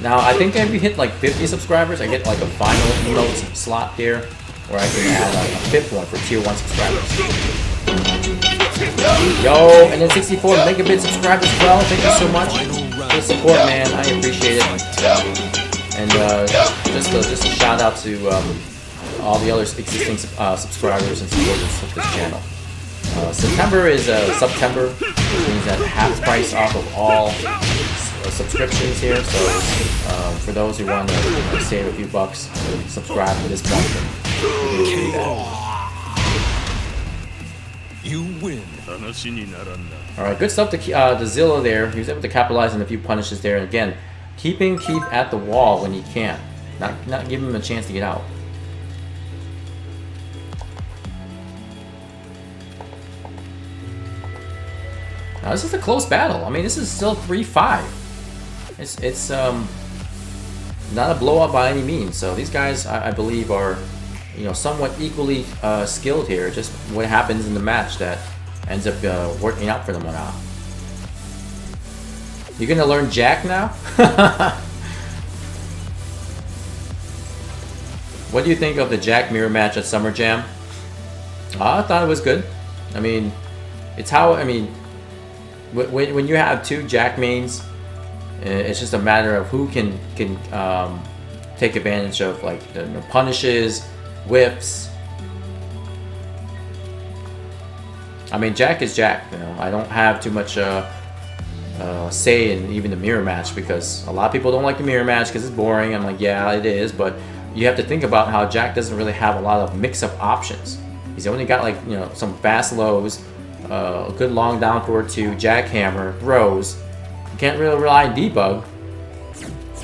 Now I think if we hit like 50 subscribers, I get like a final emote slot here, where I can add a 5th one for tier 1 subscribers. Yo, and then 64 megabit subscribers as well. Thank you so much for the support, man. I appreciate it. And just a shout out to all the other existing subscribers and supporters of this channel. September is September, which means that half price off of all subscriptions here. So for those who want to save a few bucks, subscribe to this month. You win. Alright, good stuff to Zilla there. He was able to capitalize on a few punishes there. And again, keeping Keith at the wall when he can. Not giving him a chance to get out. Now this is a close battle. I mean, this is still 3-5. It's not a blowout by any means. So these guys, I believe, are somewhat equally skilled here. Just what happens in the match that ends up working out for them or not. You're gonna learn Jack now? What do you think of the Jack mirror match at Summer Jam? I thought it was good. I mean, it's how, when you have 2 Jack mains, it's just a matter of who can take advantage of like the punishes, whips. I mean, Jack is Jack. I don't have too much say in even the mirror match because a lot of people don't like the mirror match because it's boring. I'm like, yeah, it is, but you have to think about how Jack doesn't really have a lot of mix-up options. He's only got like some fast lows, a good long down forward 2, jackhammer, throws. You can't really rely on debug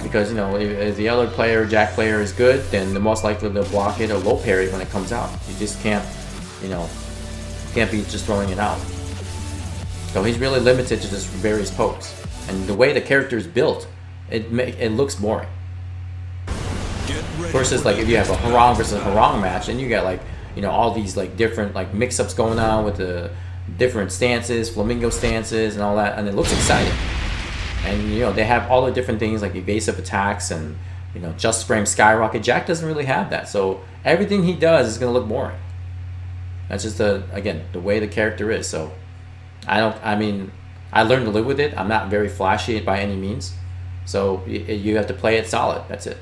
because if the other player, Jack player, is good, then the most likely they'll block it or low parry when it comes out. You just can't you know, can't be just throwing it out. So he's really limited to just various pokes. And the way the character is built, it looks boring. Versus like if you have a Harang versus a Harang match, and you got like, you know, all these like different like mix-ups going on with the different stances, flamingo stances and all that, and it looks exciting. And you know, they have all the different things like evasive attacks and, you know, just frame skyrocket. Jack doesn't really have that, so everything he does is going to look boring. That's just again the way the character is. So I mean I learned to live with it. I'm not very flashy by any means, so you have to play it solid. That's it.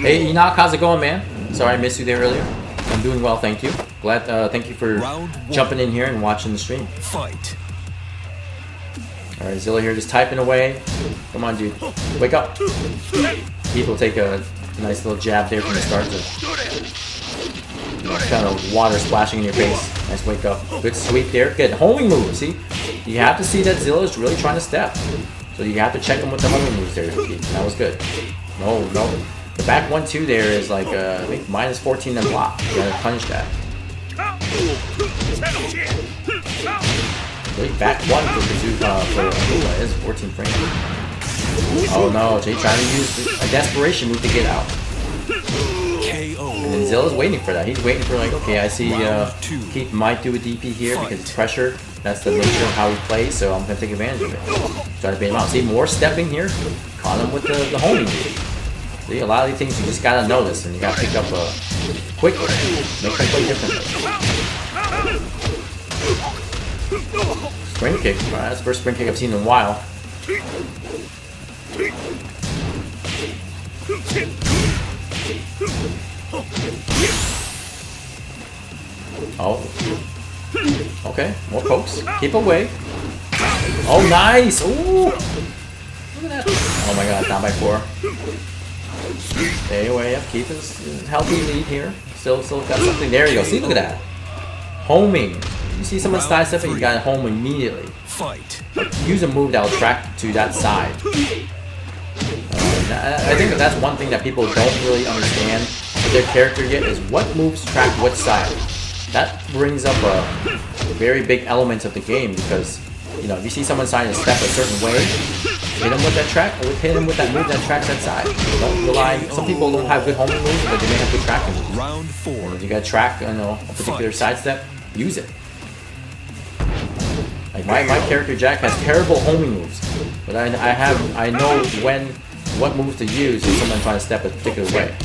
Hey Enoch, how's it going, man? Sorry I missed you there earlier. I'm doing well, thank you. Glad. Thank you for jumping in here and watching the stream. Fight. All right, Zilla here, just typing away. Come on, dude, wake up. Keith will take a nice little jab there from the start to, you know, kind of water splashing in your face. Nice wake up. Good sweep there. Good homing move. See, you have to see that Zilla is really trying to step. So you have to check him with the homing moves there. That was good. No. The back 1-2 there is like, I think, minus 14 and block. You gotta punish that. Really, back 1 for Akuma is 14 frames. Oh no, Jay trying to use a desperation move to get out. And then Zilla's waiting for that. He's waiting for like, okay, I see Keith might do a DP here because it's pressure. That's the nature of how he plays, so I'm going to take advantage of it. Try to bait him out. See, more stepping here. Caught him with the homing. See, a lot of these things you just got to notice, and you got to pick up quickly. Make them play differently. Spring kick. Alright, that's the first spring kick I've seen in a while. Oh. Okay, more pokes. Keep away. Oh, nice! Ooh! Look at that. Oh my god, down by 4. Stay away. Yep, keep his healthy lead here. Still got something. There you go. See, look at that. Homing. You see someone side stepping, you got to home immediately. Fight. Use a move that will track to that side. I think that's one thing that people don't really understand with their character yet, is what moves track what side. That brings up a very big element of the game, because, you know, if you see someone trying to step a certain way, hit them with that track, or hit them with that move that tracks that side. Don't rely. Some people don't have good homing moves, but they may have good tracking moves. Round 4. And if you got to track, you know, a particular side step, use it. Like my character Jack has terrible homing moves, but I know what moves to use if someone trying to step a particular way.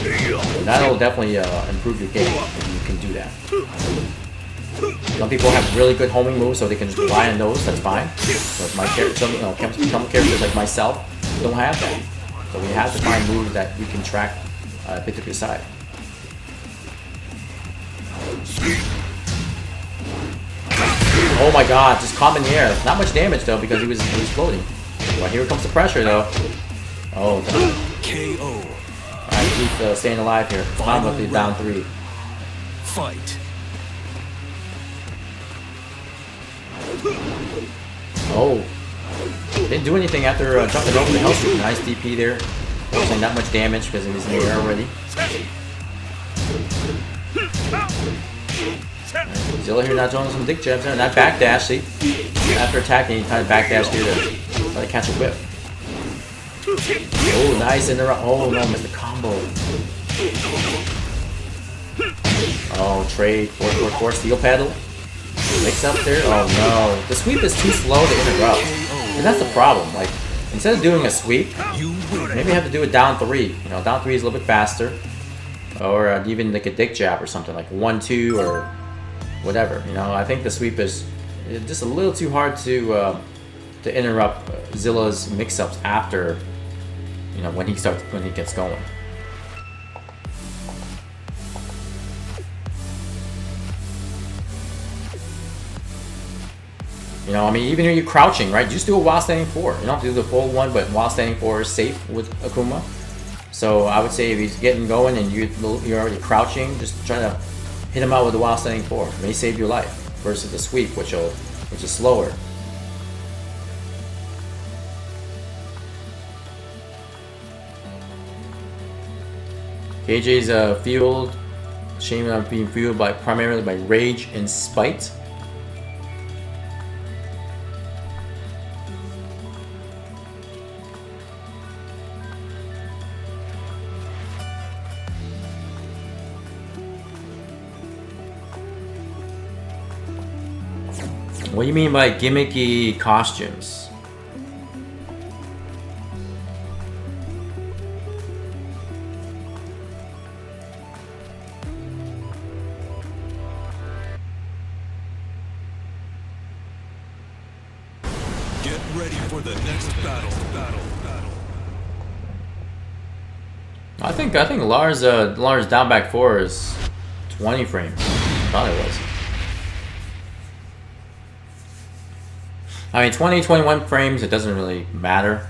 And that'll definitely improve your game if you can do that. Some people have really good homing moves, so they can just rely on those. That's fine. But my character, some characters like myself don't have that. So we have to find moves that we can track a particular side. Oh my god, just caught him in the air. Not much damage though, because he was floating. Well, here comes the pressure though. Oh, KO. Alright, keep staying alive here. Come with the down 3. Fight. Oh. Didn't do anything after jumping over the hell streak. Nice DP there. Wasn't that much damage because he was in the air already. Zilla here not throwing some dick jabs there. And that backdash, see? After attacking, he kind of backdash here to try to catch a whip. Oh, nice interrupt. Oh no, missed the combo. Oh, trade. 4 steel paddle. Mix up there. Oh no. The sweep is too slow to interrupt. And that's the problem. Like, instead of doing a sweep, maybe you have to do a down 3. You know, down 3 is a little bit faster. Or even like a dick jab or something, like 1-2 or whatever. You know, I think the sweep is just a little too hard to interrupt Zilla's mix-ups after, you know, when he gets going. You know, I mean, even when you're crouching, right? Just do it while standing 4. You don't have to do the full one, but while standing 4 is safe with Akuma. So I would say if he's getting going and you're already crouching, just try to hit him out with the while standing 4. May save your life versus the sweep, which is slower. KJ's fueled. Shame of being fueled primarily by rage and spite. What do you mean by gimmicky costumes? Get ready for the next battle. I think Lars down back 4 is 20 frames. Probably was. I mean, 20, 21 frames, it doesn't really matter.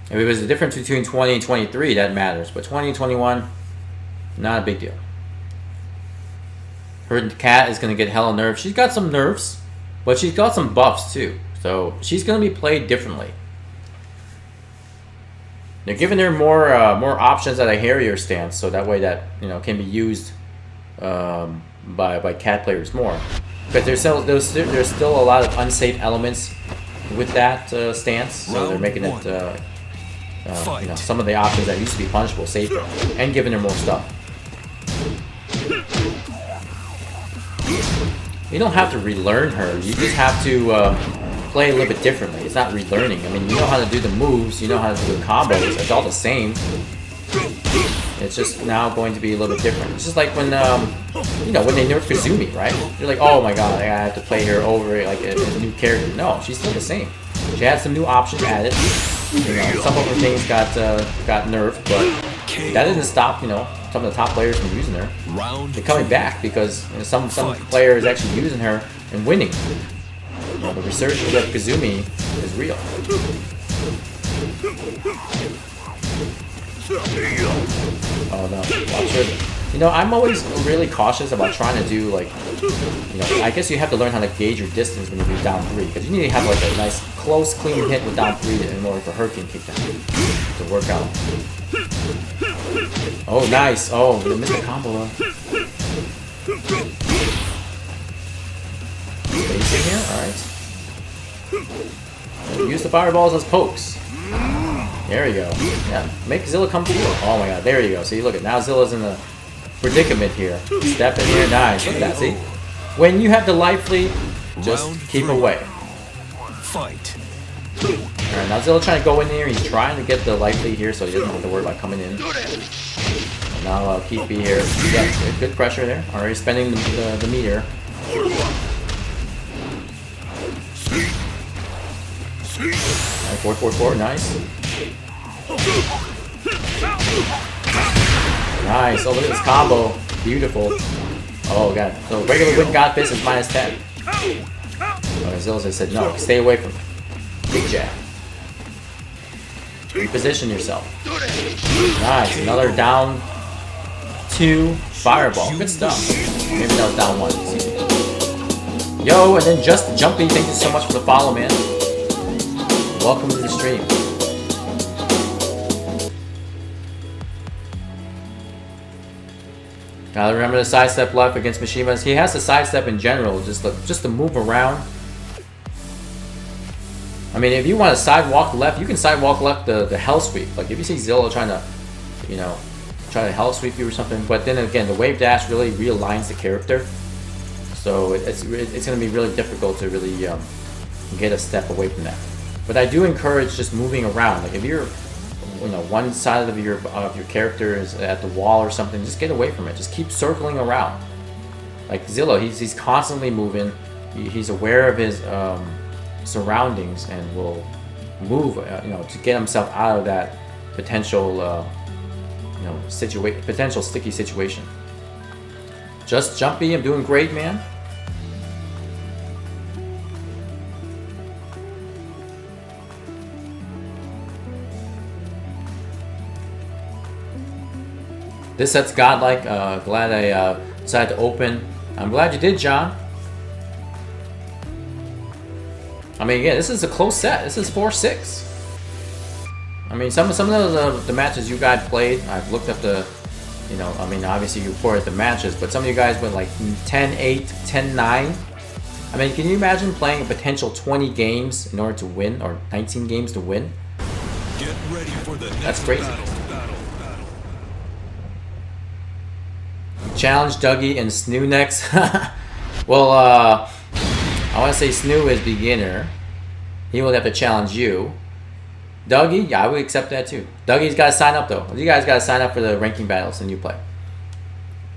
If it was the difference between 20 and 23, that matters. But 20 and 21, not a big deal. Her cat is going to get hella nerfed. She's got some nerfs, but she's got some buffs too. So she's going to be played differently. They're giving her more options at a hairier stance, so that way that can be used by cat players more. But there's still a lot of unsafe elements with that stance, so they're making it some of the options that used to be punishable safer, and giving her more stuff. You don't have to relearn her. You just have to play a little bit differently. It's not relearning. I mean, you know how to do the moves. You know how to do the combos. It's all the same. It's just now going to be a little bit different. It's just like when when they nerfed Kazumi, right? You're like, oh my god, I have to play her over like a new character. No, she's still the same. She had some new options added. Some of her things got nerfed, but that didn't stop some of the top players from using her. They're coming back because some players actually using her and winning. The resurgence of Kazumi is real. Oh no, watch her. I'm always really cautious about trying to do I guess you have to learn how to gauge your distance when you do down 3, because you need to have like a nice close clean hit with down 3 in order for Hurricane kickdown to work out. Oh nice, oh they missed the combo. Spacing here, alright. Use the fireballs as pokes. There we go. Yeah, make Zilla come through. Oh my god, there you go. See, look at now Zilla's in a predicament here. Step in here, nice. Look at that, see? When you have the life lead, just keep away. Fight. Alright, now Zilla trying to go in here. He's trying to get the life lead here so he doesn't have to worry about coming in. Now keep B here. Yeah, good pressure there. Already spending the meter. Alright, 4-4-4, nice. Nice, oh look at this combo. Beautiful. Oh god. So regular win got this is -10. Okay, Zilla said no, stay away from it. Big jab. Reposition yourself. Nice, another down 2 fireball. Good stuff. Maybe that was down 1. Yo, and then Just Jumpy, thank you so much for the follow, man. Welcome to the stream. Gotta remember the sidestep left against Mishima's. He has to sidestep in general, just to move around. I mean, if you want to sidewalk left, you can sidewalk left the hell sweep. Like if you see Zilla trying to, try to hell sweep you or something. But then again, the wave dash really realigns the character, so it's gonna be really difficult to really get a step away from that. But I do encourage just moving around. Like if you're one side of your character is at the wall or something, just get away from it. Just keep circling around. Like Zilla, he's constantly moving. He's aware of his surroundings and will move, to get himself out of that potential, potential sticky situation. Just Jumpy, I'm doing great, man. This set's godlike. Glad I decided to open. I'm glad you did, John. I mean, yeah, this is a close set. This is 4-6. I mean, some of the matches you guys played, I've looked up the, you know, I mean, obviously you reported the matches, but some of you guys went like 10-8, 10-9. I mean, can you imagine playing a potential 20 games in order to win, or 19 games to win? Get ready for the next That's crazy. battle. Challenge Dougie and Snoo next. Well, I want to say Snoo is beginner. He will have to challenge you. Dougie, yeah, I would accept that too. Dougie's got to sign up though. You guys got to sign up for the ranking battles and you play.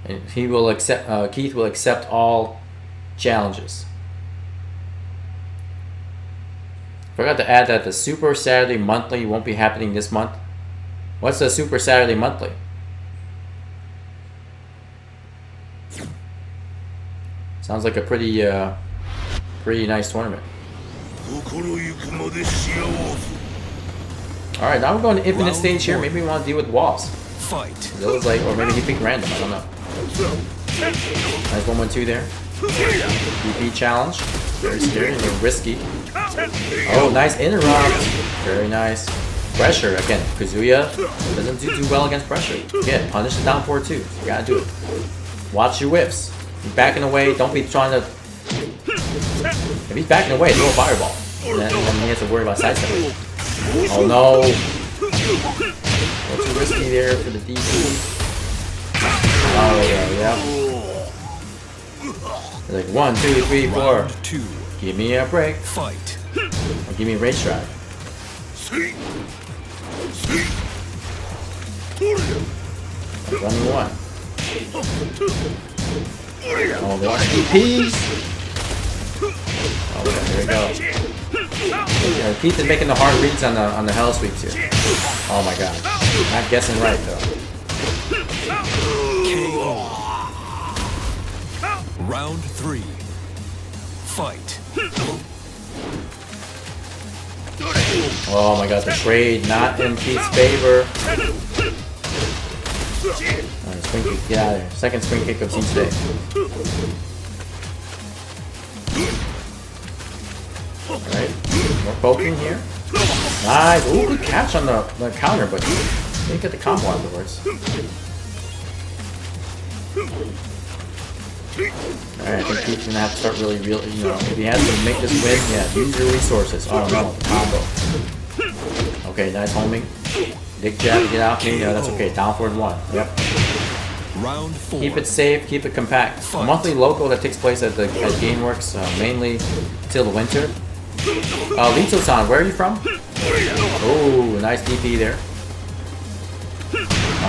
And he will accept. Keith will accept all challenges. Forgot to add that the Super Saturday Monthly won't be happening this month. What's the Super Saturday Monthly? Sounds like a pretty nice tournament. Alright, now we're going to Infinite Stage here. Maybe we want to deal with walls. Fight. Zilla's like, or maybe he picked random, I don't know. Nice 1-1-2 there. DP challenge. Very scary, a little risky. Oh, nice interrupt. Very nice. Pressure, again, Kazuya doesn't do too well against pressure. Again, punish the down 4-2. You gotta do it. Watch your whiffs. He's backing away, don't be trying to... If he's backing away, throw a fireball. And then he has to worry about sidestepping. Oh no! A little too risky there for the DP. Oh yeah. Like 1, 2, 3, 4. Round 2. Give me a break. Fight. Or give me a rage drive. 21. Oh, the DPs. Oh, okay, there we go. Yeah, Keith is making the hard reads on the hell sweeps here. Oh my god. Not guessing right though. Round 3. Fight. Oh my god, the trade not in Keith's favor. Alright, spring kick, get out of there. Second spring kick of Keith today. Alright, more poking here. Nice. Ooh, good catch on the counter, but didn't get the combo afterwards. Alright, I think Keith's gonna have to start really, you know, if he has to make this win, yeah, use your resources. Oh no, combo. Okay, nice homing. Dick jab, get out me. Yeah, that's okay. Down forward 1. Yep. Round 4. Keep it safe, keep it compact. A monthly local that takes place at Gameworks, mainly till the winter. Lito-san, where are you from? Oh, nice DP there.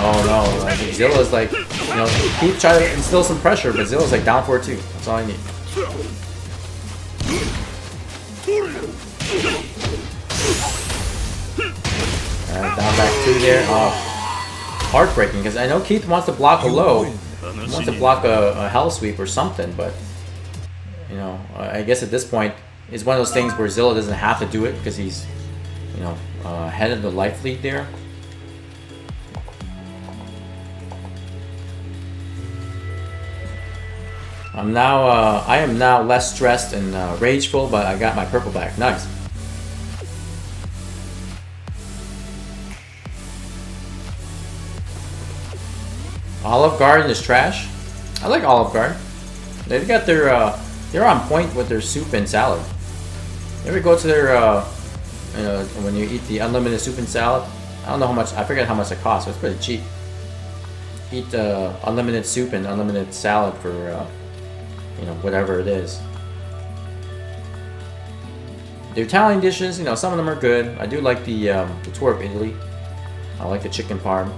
Oh no, I think Zilla's like, you know, keep trying to instill some pressure, but Zilla's like down 4-2. That's all I need. Alright, down back 2 there. Oh, heartbreaking, because I know Keith wants to block a low. He wants to block a hell sweep or something, but, you know, I guess at this point, it's one of those things where Zilla doesn't have to do it because he's, you know, ahead of the life lead there. I am now less stressed and rageful, but I got my purple back. Nice. Olive Garden is trash. I like Olive Garden. They got their they're on point with their soup and salad. You ever go to their you know, when you eat the unlimited soup and salad? I don't know how much. I forget how much it costs. But it's pretty cheap. Eat unlimited soup and unlimited salad for you know, whatever it is. The Italian dishes, you know, some of them are good. I do like the tour of Italy. I like the chicken parm.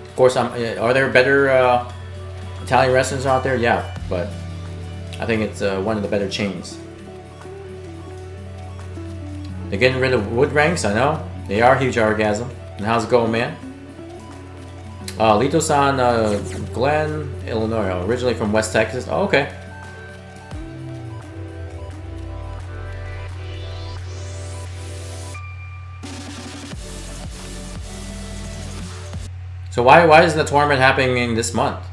Of course, are there better Italian restaurants out there? Yeah, but I think it's one of the better chains. They're getting rid of wood ranks, I know. They are a huge orgasm. And how's it going, man? Lito-san, Glen, Illinois, originally from West Texas. Oh, okay. So why isn't the tournament happening this month?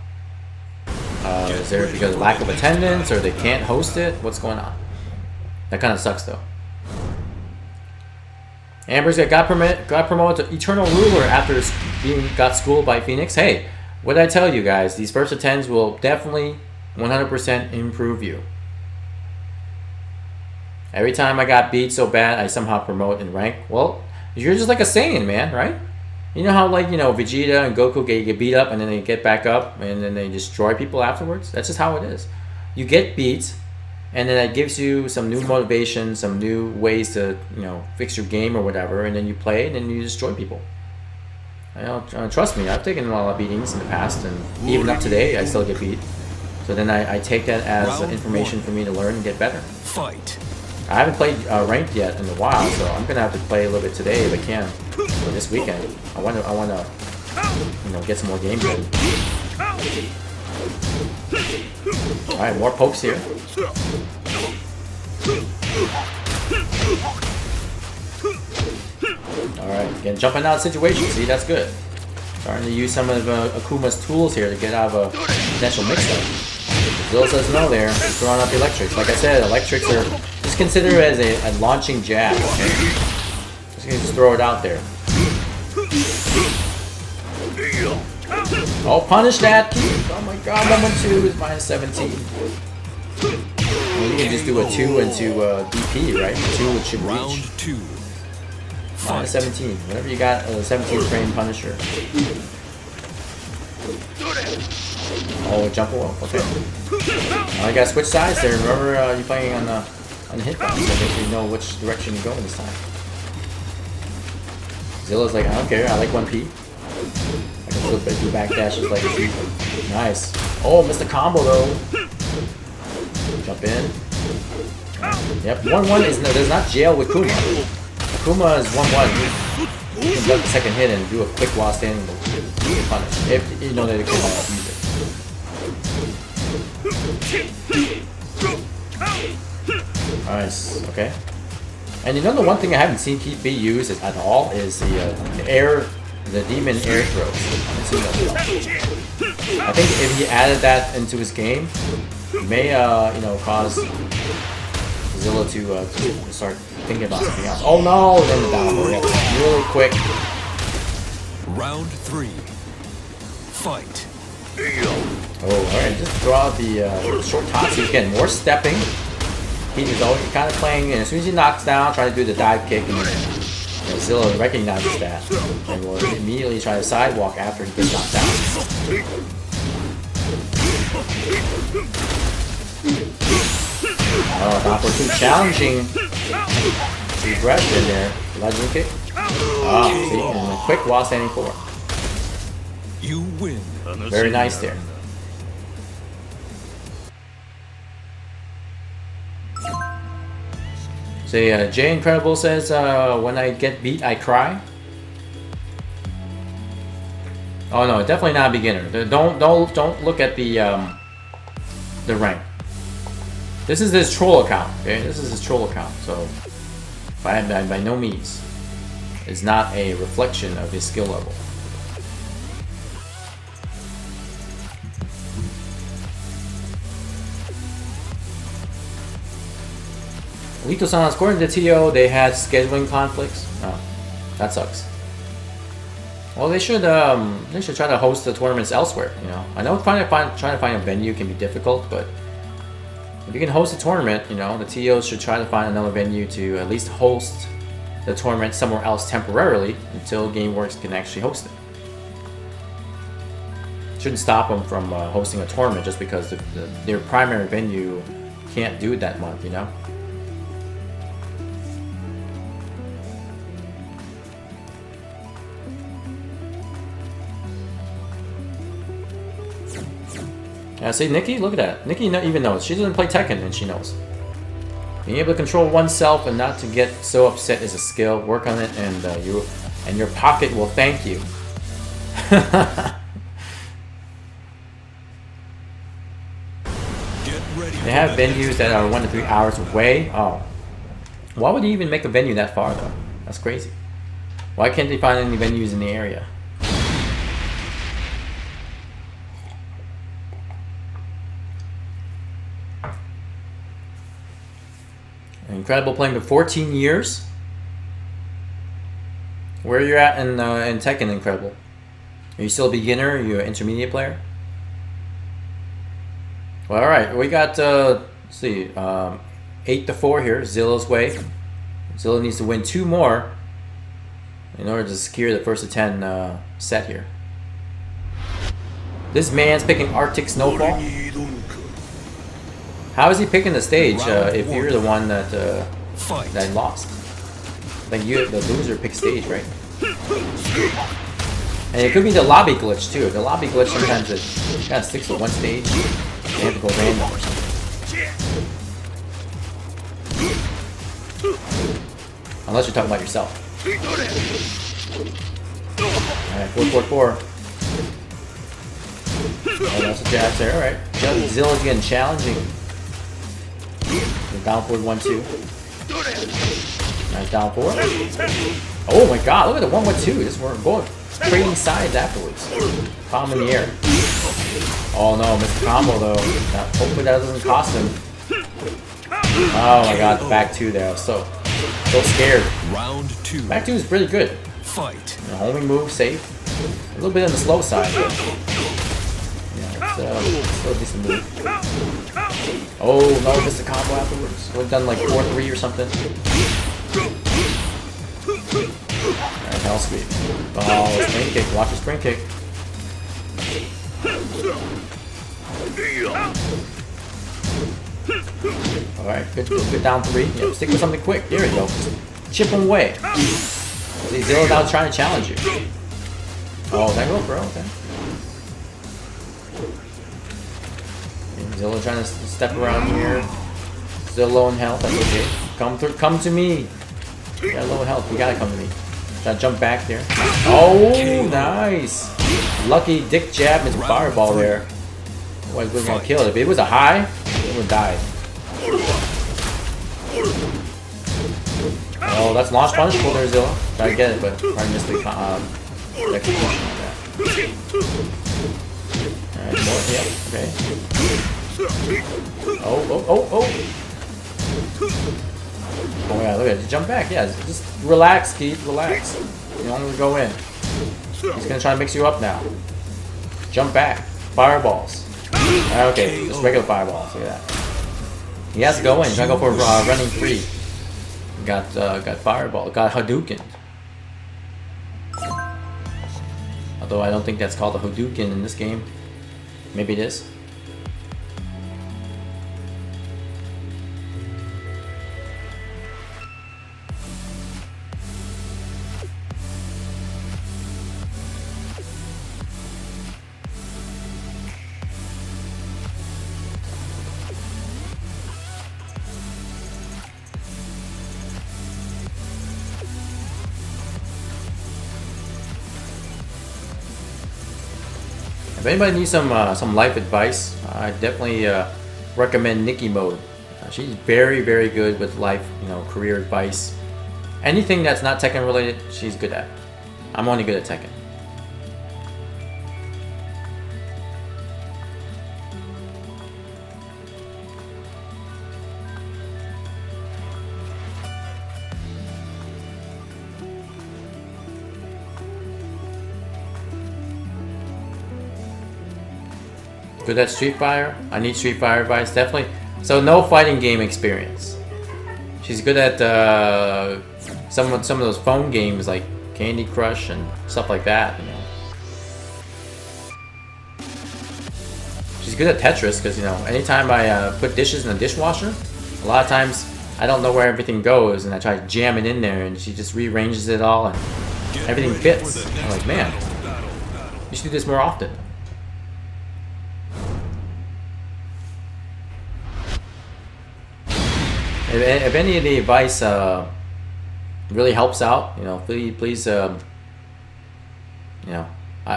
Is there because of lack of attendance or they can't host it? What's going on? That kind of sucks though. Amber's got promoted to Eternal Ruler after got schooled by Phoenix. Hey, what did I tell you guys? These first attends will definitely 100% improve you. Every time I got beat so bad, I somehow promote in rank. Well, you're just like a Saiyan, man, right? You know how, like, you know, Vegeta and Goku get beat up and then they get back up and then they destroy people afterwards? That's just how it is. You get beat and then that gives you some new motivation, some new ways to, you know, fix your game or whatever, and then you play and then you destroy people. I don't, trust me, I've taken a lot of beatings in the past, and even up today, I still get beat. So then I take that as information for me to learn and get better. Fight. I haven't played ranked yet in a while, so I'm gonna have to play a little bit today if I can, or this weekend. I wanna, you know, get some more games in. All right, more pokes here. All right, again, jumping out of situations. See, that's good. Starting to use some of Akuma's tools here to get out of a potential mix-up. Zilla says no there. He's throwing up the electrics. Like I said, electrics are just consider it as a launching jab. Okay? Just throw it out there. Oh, punish that! Oh my god, number 2 is -17. Well, you can just do a 2 into DP, right? 2 it should reach. Round 2. -17. Whenever you got a 17 frame Punisher. Oh, jump wall. Okay. I gotta switch sides there. Remember, you're playing on the hitbox, so make sure you know which direction you're going this time. Zilla's like, I don't care. I like 1P. I can still do backdashes like this. Nice. Oh, missed the combo though. Jump in. Yep. 1-1 is there's not jail with Kuma. Kuma is 1-1. You can duck the second hit and do a quick while standing punish. If you know that it can use it. Nice. Okay. And you know the one thing I haven't seen Keith B use at all is the demon air throws. I think if he added that into his game, it may you know, cause Zilla to start thinking about something else. Oh no! Then the down really quick. Round 3. Fight. Oh, alright, just throw out the short toss. He's getting more stepping. He's always kind of playing, and as soon as he knocks down, try to do the dive kick, and then, you know, Zilla recognizes that and will immediately try to sidewalk after he gets knocked down. Oh, Doppler too challenging. Aggression there. Legend kick. Oh, see, and a quick while standing forward. You win. Very nice there. So yeah, Jay Incredible says, when I get beat, I cry. Oh no, definitely not a beginner. Don't look at the rank. This is his troll account. Okay, this is his troll account. So by no means, it's not a reflection of his skill level. Lito-san, according to TO, they had scheduling conflicts. Oh, that sucks. Well, they should try to host the tournaments elsewhere. You know, I know trying to find a venue can be difficult, but if you can host a tournament, you know, the TOs should try to find another venue to at least host the tournament somewhere else temporarily until GameWorks can actually host it. Shouldn't stop them from hosting a tournament just because their primary venue can't do it that month. You know. See, Nikki, look at that. Nikki even knows. She doesn't play Tekken, and she knows. Being able to control oneself and not to get so upset is a skill. Work on it, and your pocket will thank you. They have venues that are 1 to 3 hours away. Oh, why would you even make a venue that far, though? That's crazy. Why can't they find any venues in the area? Incredible playing for 14 years. Where are you at in Tekken, Incredible? Are you still a beginner? Are you an intermediate player? Well, all right. We got let's see, 8-4 here. Zilla's way. Zilla needs to win 2 more in order to secure the first to 10 set here. This man's picking Arctic Snowfall. How is he picking the stage if you're the one that that lost? Like you, the loser, pick stage, right? And it could be the lobby glitch too. The lobby glitch sometimes it kind of sticks to one stage. They have to go random or something. Unless you're talking about yourself. Alright, 4-4-4. Oh, that's a jab there. Alright. Zilla's getting challenging. Down forward 1-2. Nice down forward. Oh my god, look at the 1-1-2. Just we're going trading sides afterwards. Palm in the air. Oh no, missed the combo though. Hopefully that doesn't cost him. Oh my god, back 2 there. I was so scared. Round 2. Back 2 is pretty good. Fight. The homing move, safe. A little bit on the slow side. But, yeah, it's still a decent move. Oh no, missed the combo afterwards. Would have done like 4-3 or something. Alright, hell sweep. Oh, spring kick. Watch the spring kick. Alright, good down 3. Yeah, stick with something quick. There you go. Chip him away. See, Zilla's out trying to challenge you. Oh, that go, bro. Okay. Zilla trying to step around here. Still low in health. That's okay. Come to me. You got low in health. You gotta come to me. Try to jump back there. Oh, nice. Lucky dick jab into fireball there. Otherwise, we're gonna kill it. If it was a high, it would die. Oh, that's launch punishable there, Zilla. Try to get it, but probably missed the execution on that. Alright, more. Yep. Okay. Oh. Oh yeah, look at it. Jump back. Yeah, just relax, Keith. Relax. You don't want to go in. He's gonna try to mix you up now. Jump back. Fireballs. Okay, just regular fireballs. Look at that. He has to go in. He's gonna go for running free. Got fireball. Got Hadouken. Although I don't think that's called a Hadouken in this game. Maybe it is. If anybody needs some life advice, I definitely recommend Nikki Mode. She's very, very good with life, career advice. Anything that's not Tekken related, she's good at. I'm only good at Tekken. Good at Street Fighter. I need Street Fighter advice, definitely. So no fighting game experience. She's good at some of those phone games like Candy Crush and stuff like that. She's good at Tetris because anytime I put dishes in the dishwasher, a lot of times I don't know where everything goes, and I try to jam it in there, and she just rearranges it all, and everything fits. I'm like, man, you should do this more often. If any of the advice really helps out, please,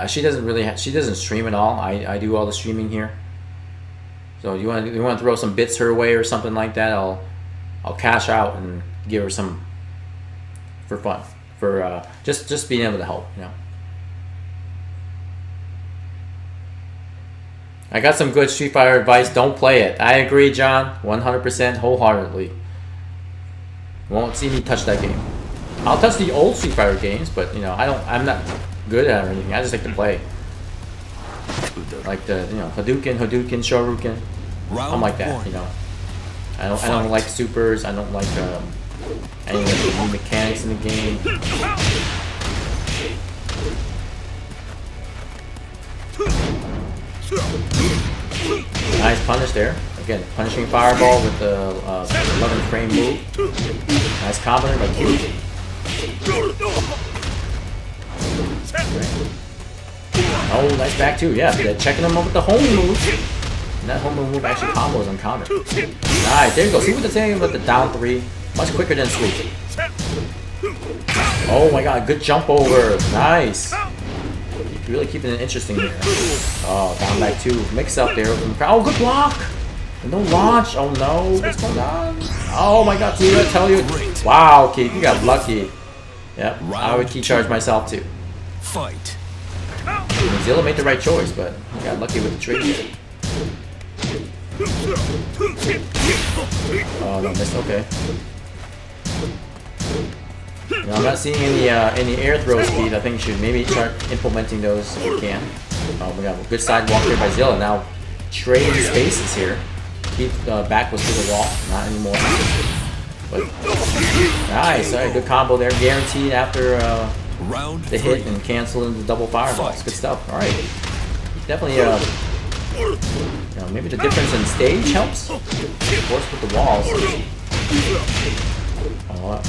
she doesn't stream at all. I do all the streaming here. So you want to throw some bits her way or something like that, I'll cash out and give her some for fun, for just being able to help. I got some good Street Fighter advice. Don't play it. I agree, John, 100% wholeheartedly. Won't see me touch that game. I'll touch the old Street Fighter games, but you know, I'm not good at it or anything. I just like to play. Like the, you know, Hadouken, Shoryuken. I'm like that, you know. I don't like supers. I don't like any of the new mechanics in the game. Nice punish there. Again, punishing fireball with the 11 frame move. Nice combo there by Q. Oh, nice back too. Yeah, checking him up with the home move. And that home move actually combos on counter. Nice, there you go. See what they're saying about the down 3? Much quicker than sweep. Oh my god, good jump over. Nice. Really keeping it interesting here. Oh, down back 2. Mix up there. Oh, good block. No launch. Oh no, what's going on? Oh my god, dude, I tell you. Wow, Keith, you got lucky. Yep, I would key charge myself too. Fight. Zilla made the right choice, but he got lucky with the trade there. Oh no, missed. Okay. No, I'm not seeing any air throw speed. I think you should maybe start implementing those if you can. We got a good sidewalk here by Zilla. Now trading spaces here. Keep back was to the wall, not anymore. But nice, all right, good combo there. Guaranteed after the hit and canceling the double fireballs. Good stuff. All right, definitely. You know, maybe the difference in stage helps. Of course, with the walls. Oh,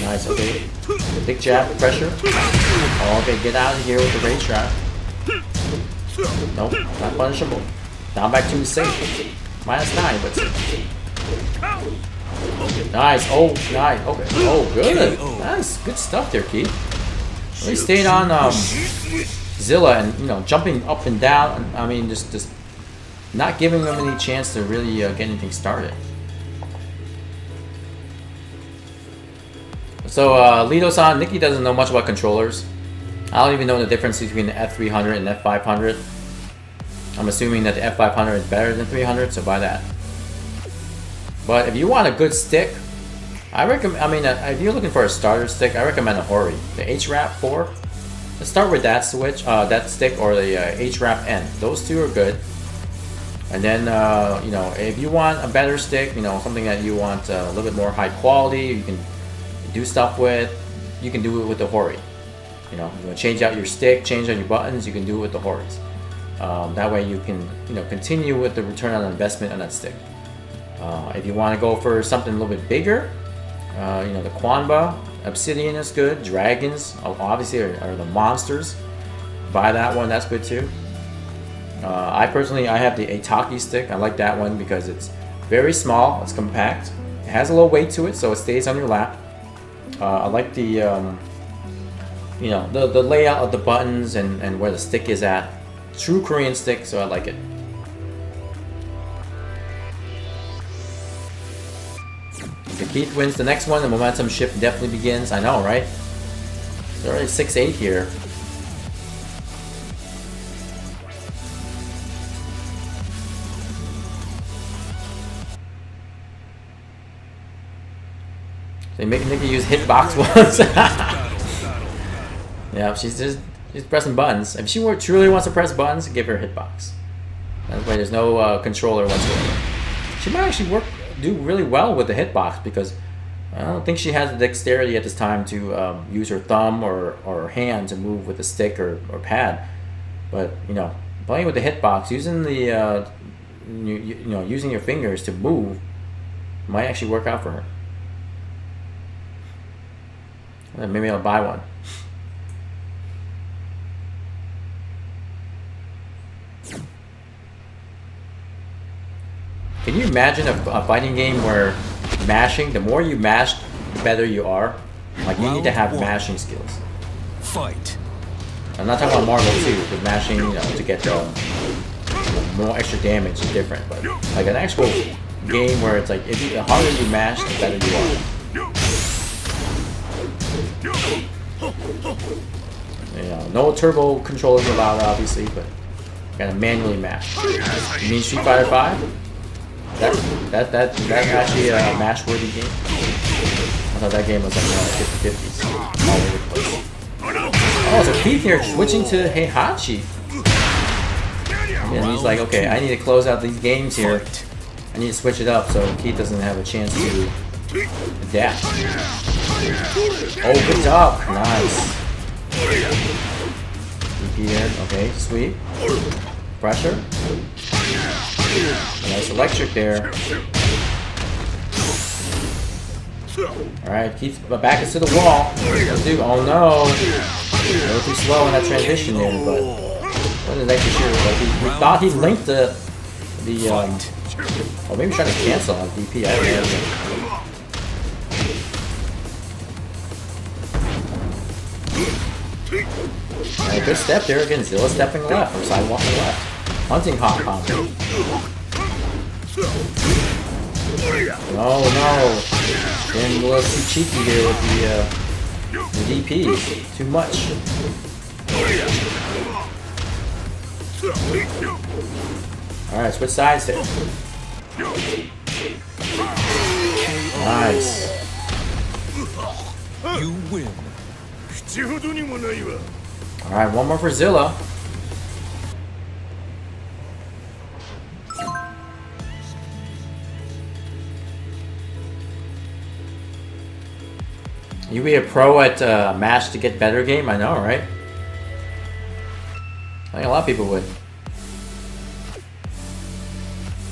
nice. Okay, the big jab pressure. Oh, okay, get out of here with the rage trap. Nope, not punishable. Down back 2 is safe. -9, but nice. Oh, nice. Okay. Oh, good. Nice. Good stuff there, Keith. Really stayed on Zilla and, you know, jumping up and down. I mean, just not giving them any chance to really get anything started. So, Lido-san, Nikki doesn't know much about controllers. I don't even know the difference between the F300 and F500. I'm assuming that the F500 is better than 300, so buy that. But if you want a good stick, I recommend. I mean, if you're looking for a starter stick, I recommend a Hori, the HRAP 4. Let's start with that switch, that stick, or the HRAP N. Those two are good. And then, you know, if you want a better stick, you know, something that you want a little bit more high quality, you can do stuff with. You can do it with the Hori. You know, you want to change out your stick, change out your buttons. You can do it with the Horis. That way you can, you know, continue with the return on investment on that stick. If you want to go for something a little bit bigger, you know, the Quanba, Obsidian is good. Dragons, obviously, are the monsters. Buy that one, that's good too. I have the Ataki stick. I like that one because it's very small, it's compact. It has a little weight to it, so it stays on your lap. I like the, you know, the layout of the buttons and where the stick is at. True Korean stick, so I like it. If Keith wins the next one, the momentum shift definitely begins. I know, right? It's already 6-8 here. They make Nikki use hitbox once. Yeah, she's pressing buttons. If she truly wants to press buttons, give her a hitbox. That way there's no controller whatsoever. She might actually do really well with the hitbox because I don't think she has the dexterity at this time to use her thumb or her hand to move with a stick or pad. But, you know, playing with the hitbox, using the you know, using your fingers to move might actually work out for her. Maybe I'll buy one. Can you imagine a fighting game where mashing, the more you mash, the better you are? Like, you need to have mashing skills. Fight. I'm not talking about Marvel 2, but mashing, you know, to get more extra damage is different. But like an actual game where it's like, the harder you mash, the better you are. You know, no turbo controllers allowed, obviously, but you gotta manually mash. You mean Street Fighter 5? That's actually a mash-worthy game. thought that game was like more like 50-50s. All over the place. Oh, so Keith here switching to Heihachi. And he's like, okay, I need to close out these games here. I need to switch it up so Keith doesn't have a chance to adapt. Oh, good job. Nice. DP there. Okay, sweet. Pressure. Nice electric there. Alright, Keith back us to the wall. Let's do. Oh no! A little too slow in that transition there, but wasn't actually sure. Like he thought he linked the or maybe trying to cancel on DP. I don't know. Alright, good step there again. Zilla stepping left or sidewalking left. Hunting hawk combo. No, no. Getting a little too cheeky here with the DP. Too much. Alright, switch sides there. Nice. You win. Alright, one more for Zilla. You be a pro at match to get better game? I know, right? I think a lot of people would.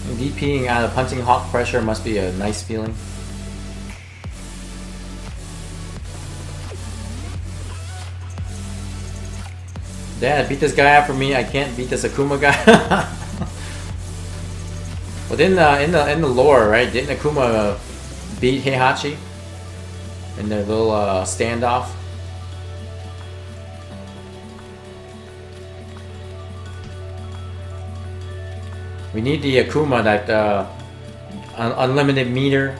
And DPing out of Hunting Hawk pressure must be a nice feeling. Dad, beat this guy out for me. I can't beat this Akuma guy. But in the lore, right? Didn't Akuma beat Heihachi in their little standoff? We need the Akuma, that unlimited meter,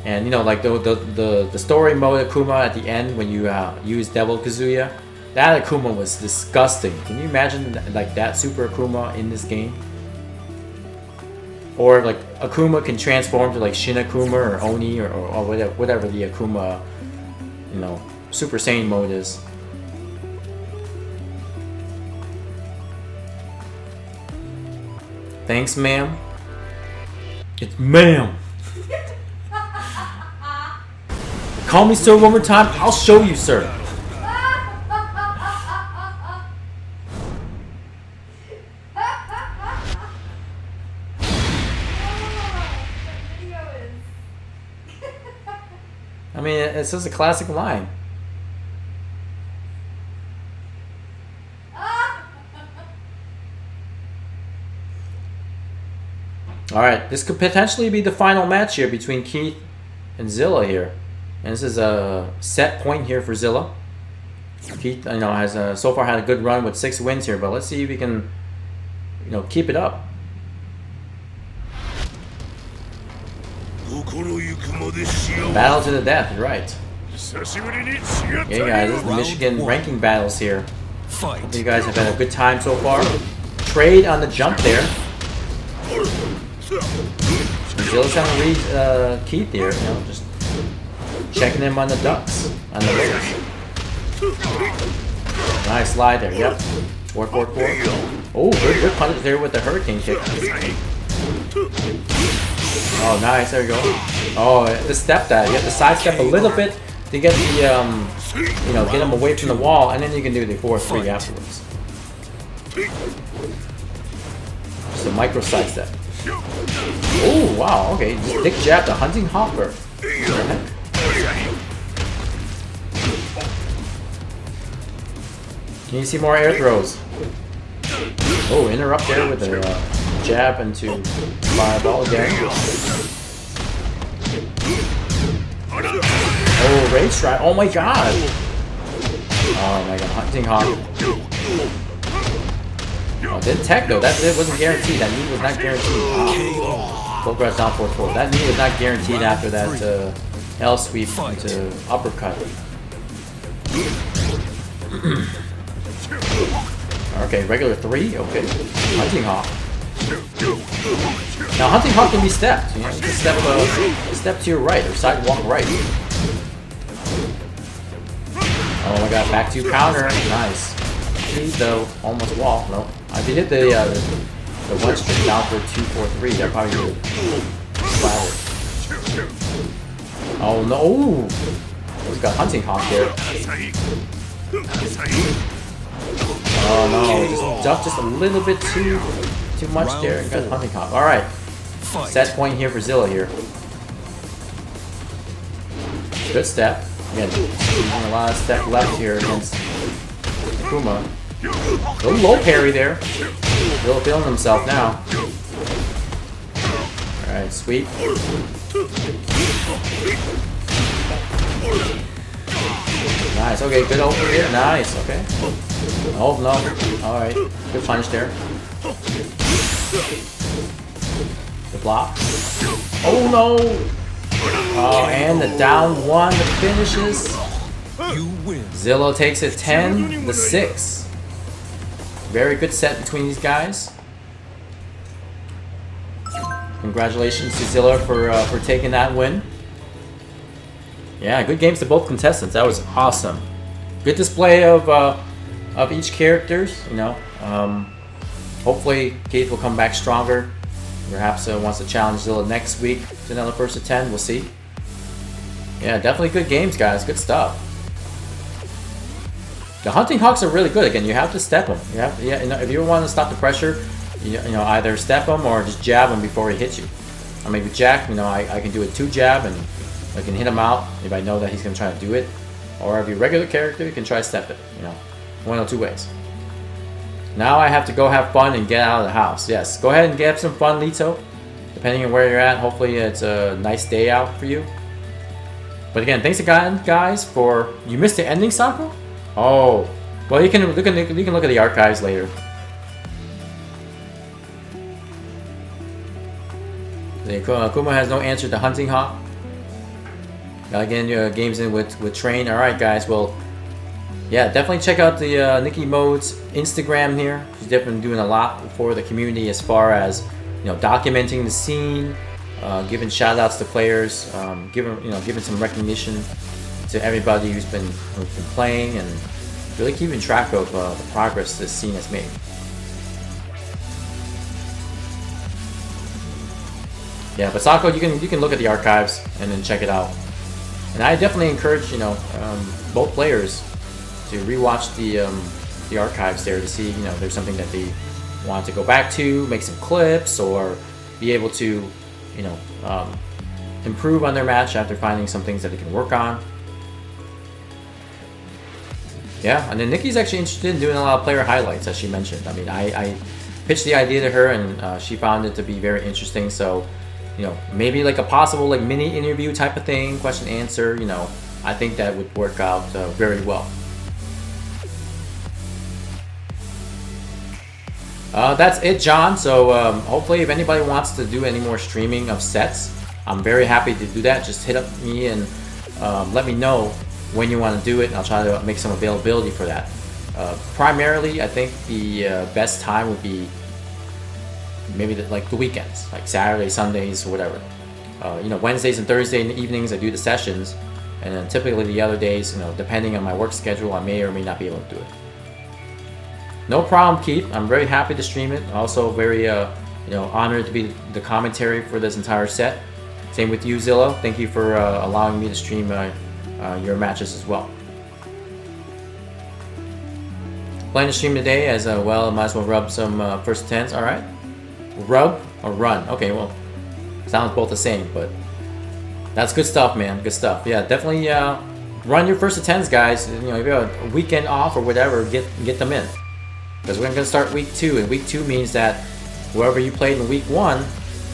and you know, like the story mode Akuma at the end when you use Devil Kazuya. That Akuma was disgusting. Can you imagine like that Super Akuma in this game? Or like Akuma can transform to like Shin Akuma or Oni or whatever the Akuma, you know, Super Saiyan mode is. Thanks, ma'am. It's ma'am. Call me sir one more time, I'll show you, sir. I mean, it's just a classic line. Alright, this could potentially be the final match here between Keith and Zilla here. And this is a set point here for Zilla. Keith, you know, has so far had a good run with 6 wins here, but let's see if he can, you know, keep it up. Battle to the death, you're right. Yeah, guys, this is the Michigan ranking battles here. Hope you guys have had a good time so far. Trade on the jump there. Zilla's trying to read Keith here, you know, just checking him on the ducks, on the legs. Nice slide there, yep. 4-4-4. Oh, good punish there with the hurricane kick. Oh, nice, there we go. Oh, the step that. You have to sidestep a little bit to get the, you know, get him away from the wall, and then you can do the 4-3 afterwards. Just a micro sidestep. Oh, wow, okay. Just dick jab the Hunting Hopper. Can you see more air throws? Oh, interrupt there with a jab into fireball again. Oh, rage strike. Oh my god. Oh my god, Hunting Hawk. Oh, didn't tech though. That wasn't guaranteed. That knee was not guaranteed. Wow. Progress down 4-4. That knee was not guaranteed after that L sweep into uppercut. Okay, regular 3. Okay, Hunting Hawk. Now Hunting Hawk can be stepped. You know, you can step to your right or sidewalk right. Oh my god, back to counter. Nice. He though almost wall. No. If he hit the one string down for 2-4-3, that probably would have flattered. Oh no. Ooh. He's got hunting hawk there. Oh no, just ducked just a little bit too much there and got hunting hawk. Alright. Set point here for Zilla here. Good step. Again, using a lot of step left here against Kuma. A little low parry there. Zilla feeling himself now. Alright, sweep. Nice, okay, good over here. Nice, okay. Oh no. Alright. Good punch there. The block. Oh no! Oh, and the down one that finishes. You win. Zilla takes it 10-6. Very good set between these guys. Congratulations to Zilla for taking that win. Yeah, good games to both contestants. That was awesome. Good display of each characters. You know, hopefully Keith will come back stronger. Perhaps wants to challenge Zilla next week to another first to 10. We'll see. Yeah, definitely good games, guys. Good stuff. The hunting hawks are really good. Again, you have to step them. You have, yeah, you know, if you want to stop the pressure, you know, either step them or just jab him before he hits you. I mean, with Jack, you know, I can do a 2 jab and I can hit him out if I know that he's gonna try to do it. Or if you're a regular character, you can try to step it. You know, one or 2 ways. Now I have to go have fun and get out of the house. Yes, go ahead and get some fun, Lito. Depending on where you're at, hopefully it's a nice day out for you. But again, thanks again, guys, for you missed the ending, Sako? Oh, well you can look at the archives later. Kuma has no answer to hunting hawk. Gotta get your games in with train. All right, guys. Well. Yeah, definitely check out the Nikki Mode's Instagram here. She's definitely doing a lot for the community as far as, you know, documenting the scene, giving shout outs to players, giving some recognition to everybody who's been playing, and really keeping track of the progress this scene has made. Yeah, but Sako, you can look at the archives and then check it out. And I definitely encourage, you know, both players to rewatch the archives there to see, you know, there's something that they want to go back to, make some clips, or be able to, you know, improve on their match after finding some things that they can work on. Yeah, and then Nikki's actually interested in doing a lot of player highlights, as she mentioned. I mean, I pitched the idea to her, and she found it to be very interesting. So, you know, maybe like a possible like mini interview type of thing, question answer. You know, I think that would work out very well. That's it, John. So hopefully if anybody wants to do any more streaming of sets, I'm very happy to do that. Just hit up me and let me know when you want to do it, and I'll try to make some availability for that. Primarily, I think the best time would be maybe like the weekends, like Saturday, Sundays, or whatever. You know, Wednesdays and Thursday in the evenings I do the sessions, and then typically the other days, you know, depending on my work schedule, I may or may not be able to do it. No problem, Keith. I'm very happy to stream it. Also very, you know, honored to be the commentary for this entire set. Same with you, Zilla. Thank you for allowing me to stream your matches as well. Plan to stream today as well. Might as well rub some first 10s. All right. Rub or run? Okay, well, sounds both the same, but that's good stuff, man. Good stuff. Yeah, definitely run your first 10s, guys. You know, if you have a weekend off or whatever, get them in. Because we're going to start week 2, and week 2 means that whoever you played in week 1,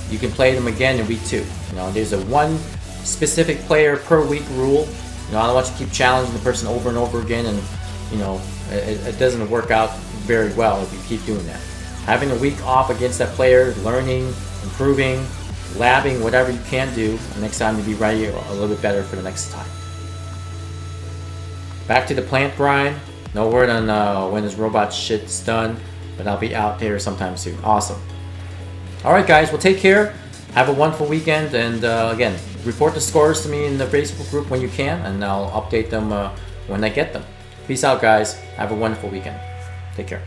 you can play them again in week 2. You know, there's a one specific player per week rule. You know, I don't want you to keep challenging the person over and over again, and you know, it doesn't work out very well if you keep doing that. Having a week off against that player, learning, improving, labbing, whatever you can do, next time to be ready a little bit better for the next time. Back to the plant grind. No word on when this robot shit's done, but I'll be out there sometime soon. Awesome. Alright guys, well take care. Have a wonderful weekend, and again, report the scores to me in the Facebook group when you can, and I'll update them when I get them. Peace out, guys. Have a wonderful weekend. Take care.